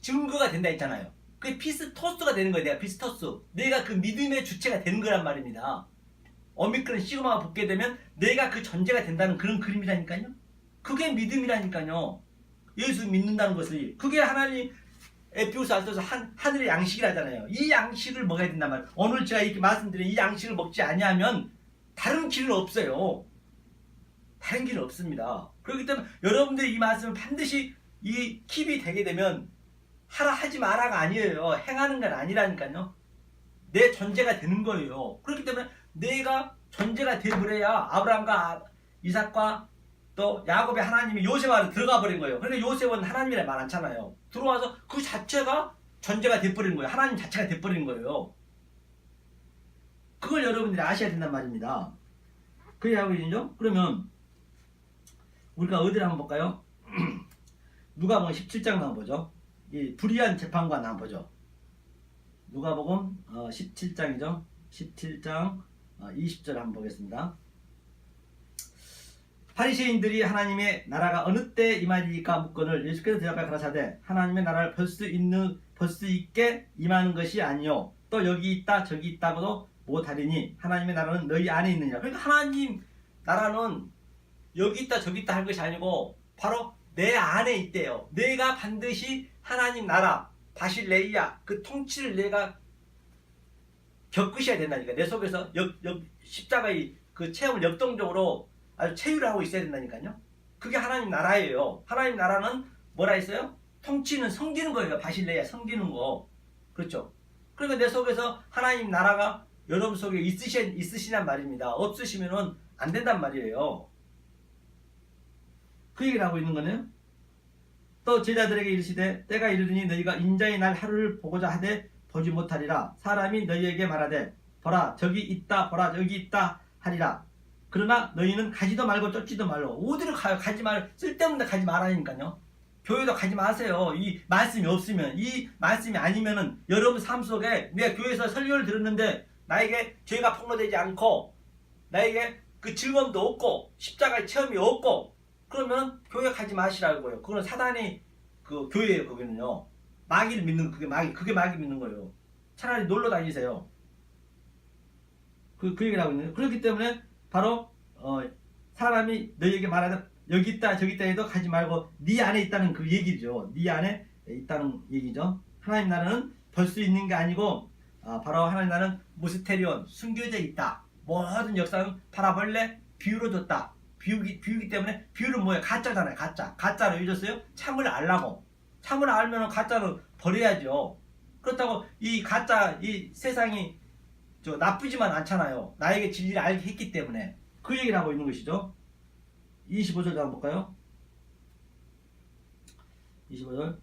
증거가 된다 했잖아요. 그게 피스토스가 되는 거예요. 내가 피스토스. 내가 그 믿음의 주체가 되는 거란 말입니다. 오미크론 시그마가 붙게 되면 내가 그 전제가 된다는 그런 그림이라니까요. 그게 믿음이라니까요. 예수 믿는다는 것이. 그게 하나님 에피오스 알토서 하늘의 양식이라잖아요. 이 양식을 먹어야 된단 말이에요. 오늘 제가 이렇게 말씀드린 이 양식을 먹지 아니하면 다른 길은 없어요. 다른 길은 없습니다. 그렇기 때문에 여러분들이 이 말씀을 반드시 이 킵이 되게 되면 하라 하지 마라가 아니에요. 행하는 건 아니라니까요. 내 존재가 되는 거예요. 그렇기 때문에 내가 존재가 되버려야 아브라함과 이삭과 또 야곱의 하나님이 요셉 안에 들어가 버린 거예요. 그러니까 요셉은 하나님이라 말 않잖아요. 들어와서 그 자체가 존재가 돼버린 거예요. 하나님 자체가 돼버린 거예요. 그걸 여러분들이 아셔야 된단 말입니다. 그게 하고 있죠? 그러면 우리가 어디를 한번 볼까요? 누가복음 17장 한번 보죠. 이 불의한 재판관 한번 보죠. 누가복음 17장이죠. 17장 20절 한번 보겠습니다. 바리새인들이 하나님의 나라가 어느 때 임하리까 묻거늘 예수께서 대답하여 가라사대 하나님의 나라를 볼 수 있게 임하는 것이 아니요 또 여기 있다 저기 있다고도 못하리니 하나님의 나라는 너희 안에 있느니라. 그러니까 하나님 나라는 여기 있다 저기 있다 할 것이 아니고 바로 내 안에 있대요. 내가 반드시 하나님 나라 바실레이야 그 통치를 내가 겪으셔야 된다니까. 내 속에서 십자가의 그 체험을 역동적으로 아주 체유를 하고 있어야 된다니까요. 그게 하나님 나라예요. 하나님 나라는 뭐라 했어요? 통치는 섬기는 거예요. 바실레야 섬기는 거. 그렇죠. 그러니까 내 속에서 하나님 나라가 여러분 속에 있으시란 말입니다. 없으시면은 안 된단 말이에요. 그 얘기를 하고 있는 거네요. 또 제자들에게 이르시되 때가 이르더니 너희가 인자의 날 하루를 보고자 하되 보지 못하리라. 사람이 너희에게 말하되 보라 저기 있다 보라 여기 있다 하리라. 그러나 너희는 가지도 말고 쫓지도 말고. 어디를 가요? 가지 말 쓸데없는 데 가지 말라니까요. 교회도 가지 마세요. 이 말씀이 없으면, 이 말씀이 아니면은 여러분 삶 속에 내가 교회에서 설교를 들었는데 나에게 죄가 폭로되지 않고 나에게 그 즐거움도 없고 십자가의 체험이 없고 그러면 교회 가지 마시라고요. 그건 사단이 그 교회예요. 거기는요. 마귀를 믿는 그게 마귀 믿는 거예요. 차라리 놀러 다니세요. 그 얘기를 하고 있는 거예요. 그렇기 때문에 바로 사람이 너희에게 말하는 여기 있다 저기 있다 해도 가지 말고 네 안에 있다는 그 얘기죠. 네 안에 있다는 얘기죠. 하나님 나라는 볼 수 있는 게 아니고 바로 하나님 나라는 무스테리온 숨겨져 있다. 모든 역사는 파라볼레 비유로 줬다. 비유기 때문에 비유는 뭐예요? 가짜잖아요. 가짜로 해줬어요. 참을 알라고. 참을 알면 가짜로 버려야죠. 그렇다고 이 가짜 이 세상이 나쁘지만 않잖아요. 나에게 진리를 알게 했기 때문에 그 얘기를 하고 있는 것이죠. 25절 한번 볼까요? 25절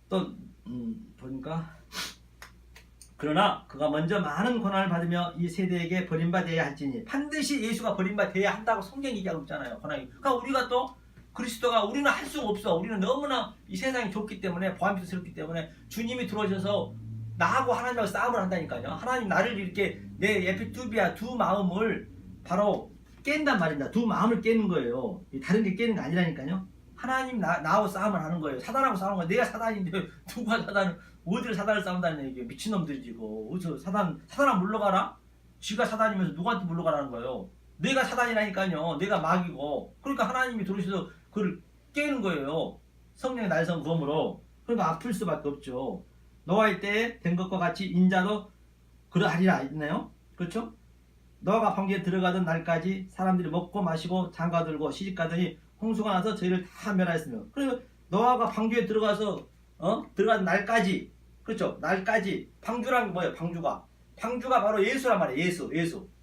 또 보니까 그러나 그가 먼저 많은 고난을 받으며 이 세대에게 버림받아야 할지니 반드시 예수가 버림받아야 한다고 성경이 얘기하고 있잖아요. 그러니까 우리가 또 그리스도가 우리는 할 수가 없어. 우리는 너무나 이 세상이 좁기 때문에 보안스럽기 때문에 주님이 들어오셔서 나하고 하나님하고 싸움을 한다니까요. 하나님 나를 이렇게 내 에피투비아 두 마음을 바로 깬단 말입니다. 두 마음을 깨는 거예요. 다른 게 깨는 게 아니라니까요. 하나님 나하고 싸움을 하는 거예요. 사단하고 싸우는 거예요. 내가 사단인데 누가 사단을 어디를 사단을 싸운다는 얘기예요. 미친놈들이고 어디서 사단아 물러가라? 쥐가 사단이면서 누구한테 물러가라는 거예요. 내가 사단이라니까요. 내가 마귀고. 그러니까 하나님이 들어오셔서 그걸 깨는 거예요. 성령의 날선 검으로. 그러니까 아플 수밖에 없죠. 노아의 때에 된 것과 같이 인자도 그러하리라 있나요? 그렇죠? 노아가 방주에 들어가던 날까지 사람들이 먹고 마시고 장가들고 시집가더니 홍수가 나서 저희를 다 멸하였으며. 그리고 노아가 방주에 들어가서 들어가던 날까지, 그렇죠? 날까지. 방주란 게 뭐예요? 방주가 바로 예수란 말이에요.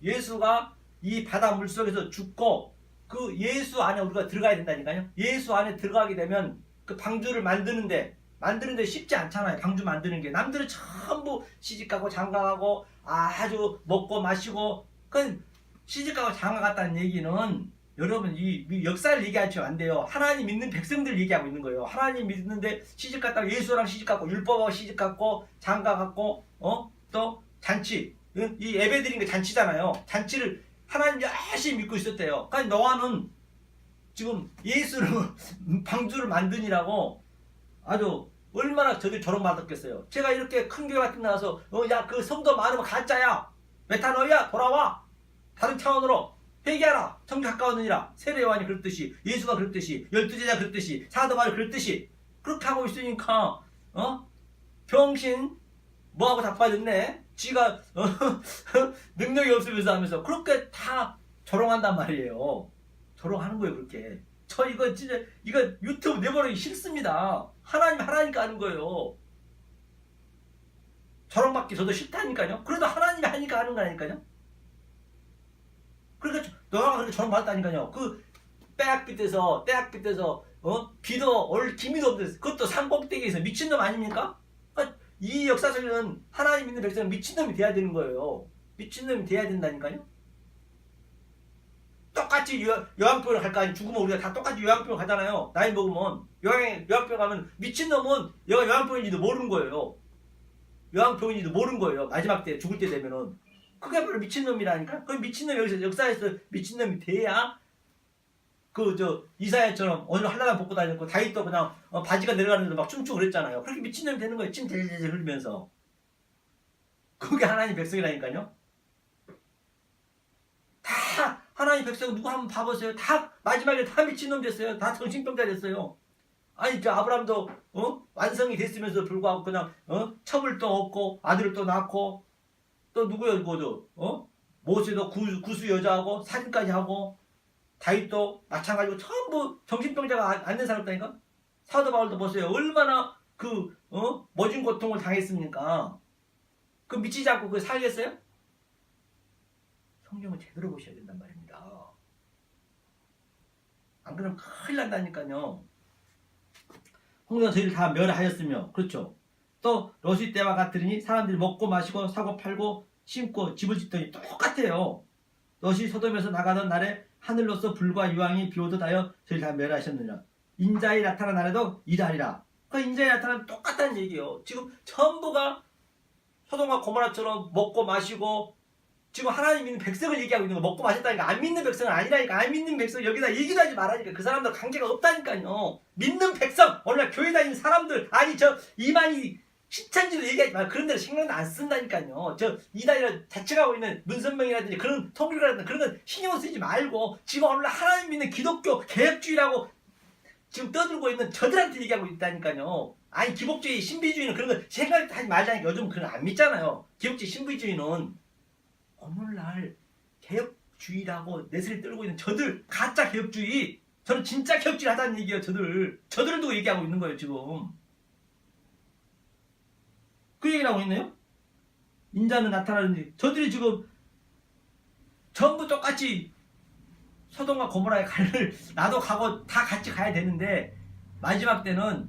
예수가 이 바다 물속에서 죽고 그 예수 안에 우리가 들어가야 된다니까요. 예수 안에 들어가게 되면 그 방주를 만드는데 쉽지 않잖아요. 방주 만드는 게. 남들은 전부 시집가고 장가가고 아주 먹고 마시고 시집가고 장가갔다는 얘기는 여러분 이 역사를 얘기하시면 안 돼요. 하나님 믿는 백성들 얘기하고 있는 거예요. 하나님 믿는데 시집갔다가 예수랑 시집갔고 율법하고 시집갔고 장가갔고 또 잔치 이 예배드린 게 잔치잖아요. 잔치를 하나님 열심히 믿고 있었대요. 그러니까 노아는 지금 예수를 방주를 만드니라고 아주 얼마나 저들 조롱받았겠어요. 제가 이렇게 큰 교회 같은 데 나가서 야 그 성도 많으면 가짜야 메타노이야 돌아와 다른 차원으로 회개하라 천국 가까웠느니라 세례 요한이 그랬듯이 예수가 그랬듯이 12제자 그랬듯이 사도 바울이 그랬듯이 그렇게 하고 있으니까 병신 뭐하고 자빠졌네 지가 능력이 없으면서 하면서 그렇게 다 조롱한단 말이에요. 조롱하는 거예요. 그렇게 저 이거 진짜 이거 유튜브 내보내기 싫습니다. 하나니까 하는 거예요. 조롱받기 저도 싫다니까요. 그래도 하나님이 하니까 하는 거라니까요. 그러니까 너가 그렇게 조롱받았다니까요. 그 떼학빛에서 비도 올 기미도 없는데 그것도 산꼭대기에서 미친놈 아닙니까? 그러니까 이 역사 속에는 하나님 믿는 백성은 미친놈이 돼야 되는 거예요. 미친놈이 돼야 된다니까요. 똑같이 요양병을 갈 거 아니 죽으면 우리가 다 똑같이 요양병을 가잖아요. 나이 먹으면 요양병 가면 미친놈은 얘가 요양병인지도 모르는 거예요. 요양병인지도 모르는 거예요. 마지막 때 죽을 때 되면은 그게 바로 미친놈이라니까. 그 미친놈 여기서 역사에서 미친놈이 돼야 그 이사야처럼 오늘 한라산 벗고 다녔고 다윗도 그냥 바지가 내려가는데 막 춤추고 그랬잖아요. 그렇게 미친놈이 되는 거예요. 침 제제제 흘리면서. 그게 하나님 백성이라니까요. 다 하나님 백성 누구 한번 봐보세요. 다 마지막에 다 미친놈 됐어요. 다 정신병자 됐어요. 아니 저 아브라함도 완성이 됐으면서 불구하고 그냥 첩을 또 얻고 아들을 또 낳고 또 누구요 그거도 모세도 구수 여자하고 사진까지 하고 다윗도 마찬가지고 전부 정신병자가 안 된 사람이니까. 사도 바울도 보세요. 얼마나 그 모진 고통을 당했습니까? 그 미치지 않고 그 살겠어요? 성경을 제대로 보셔야 된단 말입니다. 안 그러면 큰일 난다니까요. 홍수가 저희를 다 멸하였으며 그렇죠. 또 롯의 때와 같으니 사람들이 먹고 마시고 사고 팔고 심고 집을 짓더니 똑같아요. 롯이 소돔에서 나가던 날에 하늘로서 불과 유황이 비오듯 하여 저희를 다 멸하셨느냐. 인자에 나타난 날에도 이달이라. 그러니까 인자에 나타나면 똑같다는 얘기예요. 지금 전부가 소돔과 고모라처럼 먹고 마시고 지금 하나님 믿는 백성을 얘기하고 있는 거. 먹고 마셨다니까. 안 믿는 백성은 아니라니까. 안 믿는 백성 여기다 얘기도 하지 말라니까. 그 사람들 관계가 없다니까요. 믿는 백성 오늘날 교회 다니는 사람들 아니 저 이만희 신천지도 얘기하지 말. 그런 데는 신경도 안 쓴다니까요. 저 이단이라 자책하고 있는 문선명이라든지 그런 통일이라든지 그런 건 신경 쓰지 말고 지금 오늘날 하나님 믿는 기독교 개혁주의라고 지금 떠들고 있는 저들한테 얘기하고 있다니까요. 아니 기복주의 신비주의는 그런 거 생각하지 말자니까. 요즘 그런 거 안 믿잖아요. 기복주의 신비주의는 오늘날 개혁주의라고 내세를 떨고 있는 저들 가짜 개혁주의 저는 진짜 개혁주의 하다는 얘기예요. 저들을 두고 얘기하고 있는 거예요. 지금 그 얘기를 하고 있네요. 인자는 나타나는지 저들이 지금 전부 똑같이 소돔과 고모라에 나도 가고 다 같이 가야 되는데 마지막 때는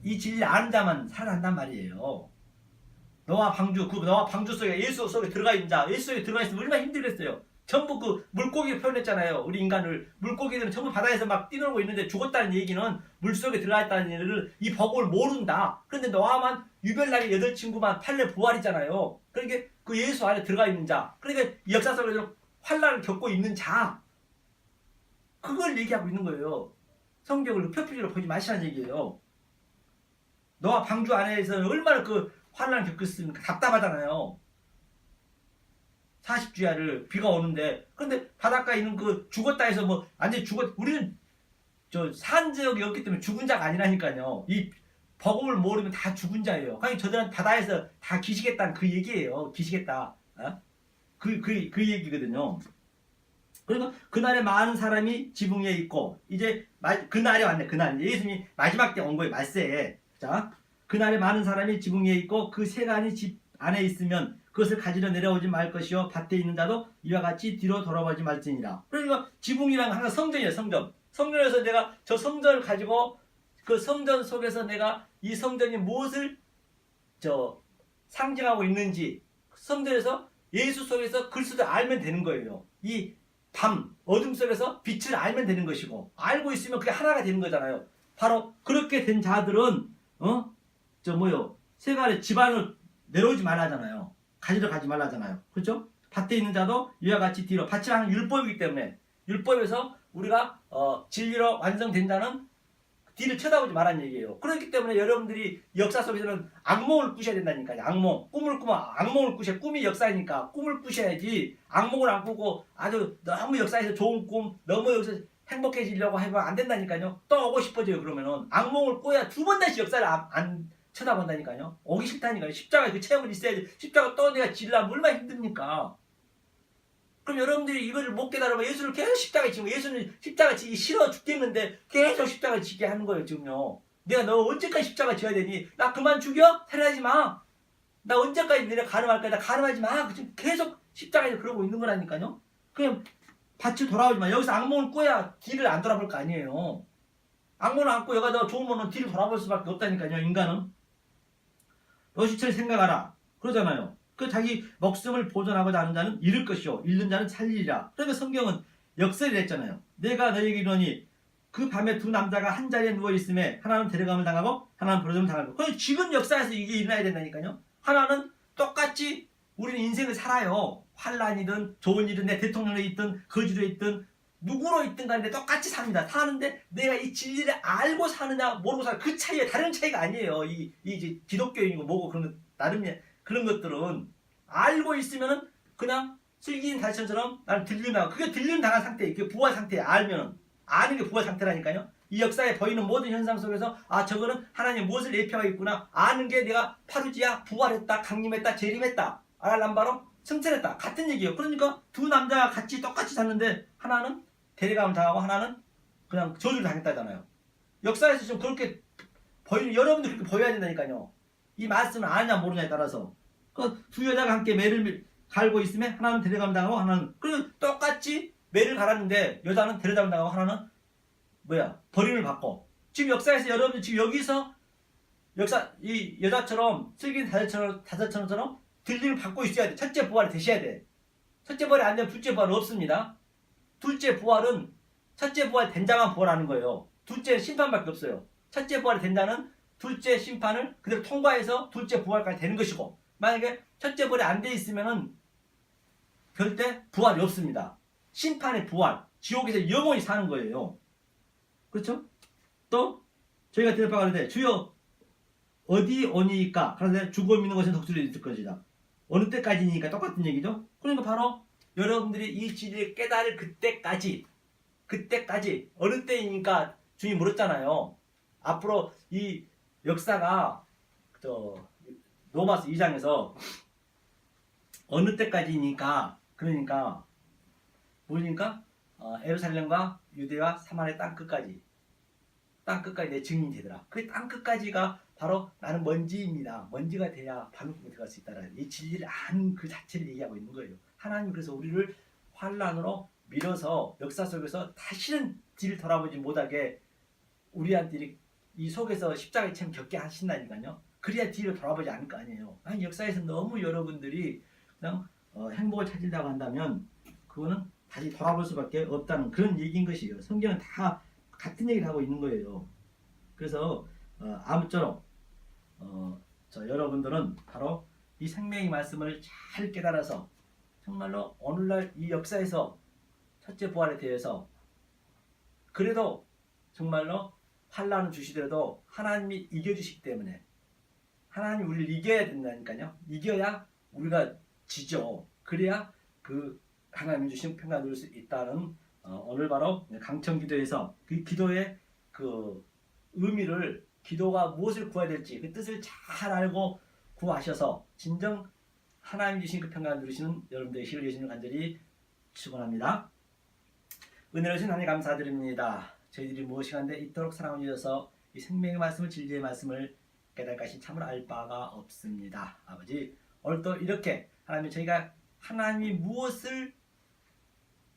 이 진리를 아는 자만 살아난단 말이에요. 노아 방주 속에 예수 속에 들어가 있는 자, 예수 속에 들어가 있으면 얼마나 힘들겠어요. 전부 그 물고기를 표현했잖아요. 우리 인간을. 물고기들은 전부 바다에서 막 뛰놀고 있는데 죽었다는 얘기는 물속에 들어가 있다는 얘기를 이 복음을 모른다. 그런데 노아만 유별나게 8친구만 팔레 부활이잖아요. 그러니까 그 예수 안에 들어가 있는 자. 그러니까 역사 속에서 환난을 겪고 있는 자. 그걸 얘기하고 있는 거예요. 성경을 표피적으로 보지 마시라는 얘기예요. 노아 방주 안에서 얼마나 그 환난을 겪었습니까? 답답하잖아요. 40주야를 비가 오는데 그런데 바닷가에 있는 그 죽었다 해서 뭐 완전히 우리는 저 산지역이 없기 때문에 죽은 자가 아니라니까요. 이 복음을 모르면 다 죽은 자예요. 그러니까 저들은 바다에서 다 기시겠다는 그 얘기예요. 기시겠다. 그 얘기거든요. 그러니까 그날에 많은 사람이 지붕에 있고 이제 그날이 왔네. 그날 예수님이 마지막 때 온 거예요. 말세에. 자, 그날에 많은 사람이 지붕에 있고 그 세간이 집 안에 있으면 그것을 가지러 내려오지 말 것이요 밭에 있는 자도 이와 같이 뒤로 돌아보지 말지니라. 그러니까 지붕이란 하나 성전이에요. 성전. 성전에서 내가 저 성전을 가지고 그 성전 속에서 내가 이 성전이 무엇을 상징하고 있는지 성전에서 예수 속에서 그리스도를 알면 되는 거예요. 이 밤, 어둠 속에서 빛을 알면 되는 것이고, 알고 있으면 그게 하나가 되는 거잖아요. 바로 그렇게 된 자들은 세간의 집안을 내려오지 말라잖아요. 가지러 가지 말라잖아요. 그렇죠? 밭에 있는 자도 이와 같이 뒤로, 밭이 하는 율법이기 때문에 율법에서 우리가 진리로 완성된 자는 뒤를 쳐다보지 말라는 얘기예요. 그렇기 때문에 여러분들이 역사 속에서는 악몽을 꾸셔야 된다니까요. 악몽. 꿈을 꾸면 악몽을 꾸셔야, 꿈이 역사니까 꿈을 꾸셔야지, 악몽을 안 꾸고 아주 너무 역사에서 좋은 꿈, 너무 여기서 행복해지려고 해보면 안 된다니까요. 또 오고 싶어져요. 그러면은 악몽을 꿔야 두 번 다시 역사를 안 쳐다본다니까요. 오기 싫다니까요. 십자가에 그 체험을 있어야지. 십자가 또 내가 지려면 얼마나 힘듭니까? 그럼 여러분들이 이거를 못 깨달으면 예수를 계속 십자가에 지고, 예수는 십자가 지기 싫어 죽겠는데 계속 십자가 지게 하는 거예요. 지금요. 내가 너 언제까지 십자가 지어야 되니? 나 그만 죽여? 살아나지 마. 나 언제까지 내가 가늠할 거야? 나 가늠하지 마. 지금 계속 십자가에 그러고 있는 거라니까요. 그냥 밭을 돌아오지 마. 여기서 악몽을 꿔야 뒤를 안 돌아볼 거 아니에요. 악몽을 안 꿔 여기가 더 좋은 거는 뒤를 돌아볼 수밖에 없다니까요. 인간은. 너시처럼 생각하라. 그러잖아요. 그 자기 목숨을 보존하고자 하는 자는 잃을 것이요 잃는 자는 살리리라. 그러니까 성경은 역설을 했잖아요. 내가 너에게 이르노니 그 밤에 두 남자가 한 자리에 누워 있음에 하나는 데려감을 당하고 하나는 부르심을 당하고. 그럼 지금 역사에서 이게 일어나야 된다니까요. 하나는 똑같이 우리는 인생을 살아요. 환란이든 좋은 일은, 내 대통령에 있든 거지로 있든 누구로 있든 간에 똑같이 삽니다. 사는데 내가 이 진리를 알고 사느냐 모르고 사느냐, 그 차이에 다른 차이가 아니에요. 이 기독교인이고 뭐고 그런 것 나름 그런 것들은 알고 있으면은 그냥 슬기인 다시처럼 나는 들림당하고, 그게 들림 당한 상태, 그 부활 상태에 알면은, 아는 게 부활 상태라니까요. 이 역사에 보이는 모든 현상 속에서 저거는 하나님 무엇을 예표하고 있구나 아는 게 내가 파루지야 부활했다, 강림했다, 재림했다, 알람바로 승천했다, 같은 얘기예요. 그러니까 두 남자가 같이 똑같이 잤는데 하나는 데려감을 당하고 하나는 그냥 저주를 당했다잖아요. 역사에서 좀 그렇게 보이는, 여러분들 그렇게 보여야 된다니까요. 이 말씀을 아느냐 모르냐에 따라서. 그 두 여자가 함께 매를 갈고 있으면 하나는 데려감 당하고 하나는, 그리고 똑같이 매를 갈았는데 여자는 데려감 당하고 하나는 버림을 받고. 지금 역사에서 여러분들 지금 여기서 이 여자처럼 슬기인 다섯처럼 들림을 받고 있어야 돼. 첫째 부활이 되셔야 돼. 첫째 부활이 안 되면 둘째 부활은 없습니다. 둘째 부활은 첫째 부활 된 자만 부활하는 거예요. 둘째는 심판밖에 없어요. 첫째 부활이 된 자는 둘째 심판을 그대로 통과해서 둘째 부활까지 되는 것이고, 만약에 첫째 부활이 안 돼 있으면은 절대 부활이 없습니다. 심판의 부활, 지옥에서 영원히 사는 거예요. 그렇죠? 또 저희가 대답하고 하는데 주여 어디 오니까? 그런데 죽어 믿는 것은 독수리 있을 것이다. 어느 때까지니까 똑같은 얘기죠. 그러니까 바로 여러분들이 이 진리를 깨달을 그때까지 어느 때이니까 주님 물었잖아요. 앞으로 이 역사가 로마서 2장에서 어느 때까지니까, 그러니까 뭐니까 에루살렘과 유대와 사마리아 땅 끝까지 내 증인이 되더라. 그 땅 끝까지가 바로 나는 먼지입니다. 먼지가 돼야 밤꿈에 들어갈 수 있다라는 이 진리를 아는 그 자체를 얘기하고 있는 거예요. 하나님 그래서 우리를 환란으로 밀어서 역사 속에서 다시는 뒤를 돌아보지 못하게 우리한테 이 속에서 십자가의 참 겪게 하신다니까요. 그래야 뒤를 돌아보지 않을 거 아니에요. 아니, 역사에서 너무 여러분들이 그냥 행복을 찾으려고 한다면 그거는 다시 돌아볼 수밖에 없다는 그런 얘기인 것이에요. 성경은 다 같은 얘기를 하고 있는 거예요. 그래서 아무쪼록 여러분들은 바로 이 생명의 말씀을 잘 깨달아서 정말로 오늘날 이 역사에서 첫째 부활에 대해서 그래도 정말로 환란을 주시더라도 하나님이 이겨주시기 때문에 하나님이 우리를 이겨야 된다니까요. 이겨야 우리가 지죠. 그래야 그 하나님이 주신 평강을 누릴 수 있다는 오늘 바로 강청기도에서 그 기도의 그 의미를, 기도가 무엇을 구해야 될지 그 뜻을 잘 알고 구하셔서 진정 하나님이 주신 그 평강을 누리시는 여러분들의 시를 주시는 간절히 축원합니다. 은혜로 주신 하나님 감사드립니다. 저희들이 무엇이간데 있도록 사랑을 주셔서 이 생명의 말씀을, 진리의 말씀을 깨달을 것이 참으로 알 바가 없습니다. 아버지, 오늘 또 이렇게 하나님, 저희가 하나님이 무엇을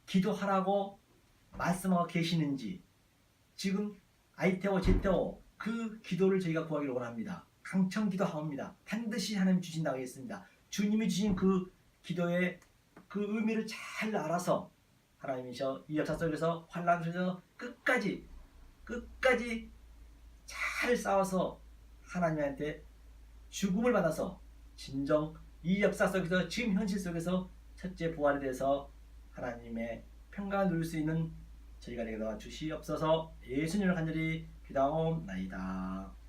기도하라고 말씀하고 계시는지 지금 아이테오 제테오 그 기도를 저희가 구하기를 원합니다. 강청 기도하옵니다. 반드시 하나님 주신다고 했습니다. 주님이 주신 그 기도의 그 의미를 잘 알아서 하나님이셔 이 역사 속에서 환란 속에서 끝까지 잘 싸워서 하나님한테 죽음을 받아서 진정 이 역사 속에서 지금 현실 속에서 첫째 부활에 대해서 하나님의 평강을 누릴 수 있는 저희가 되게 도와주시옵소서. 예수님을 간절히 기도하옵나이다.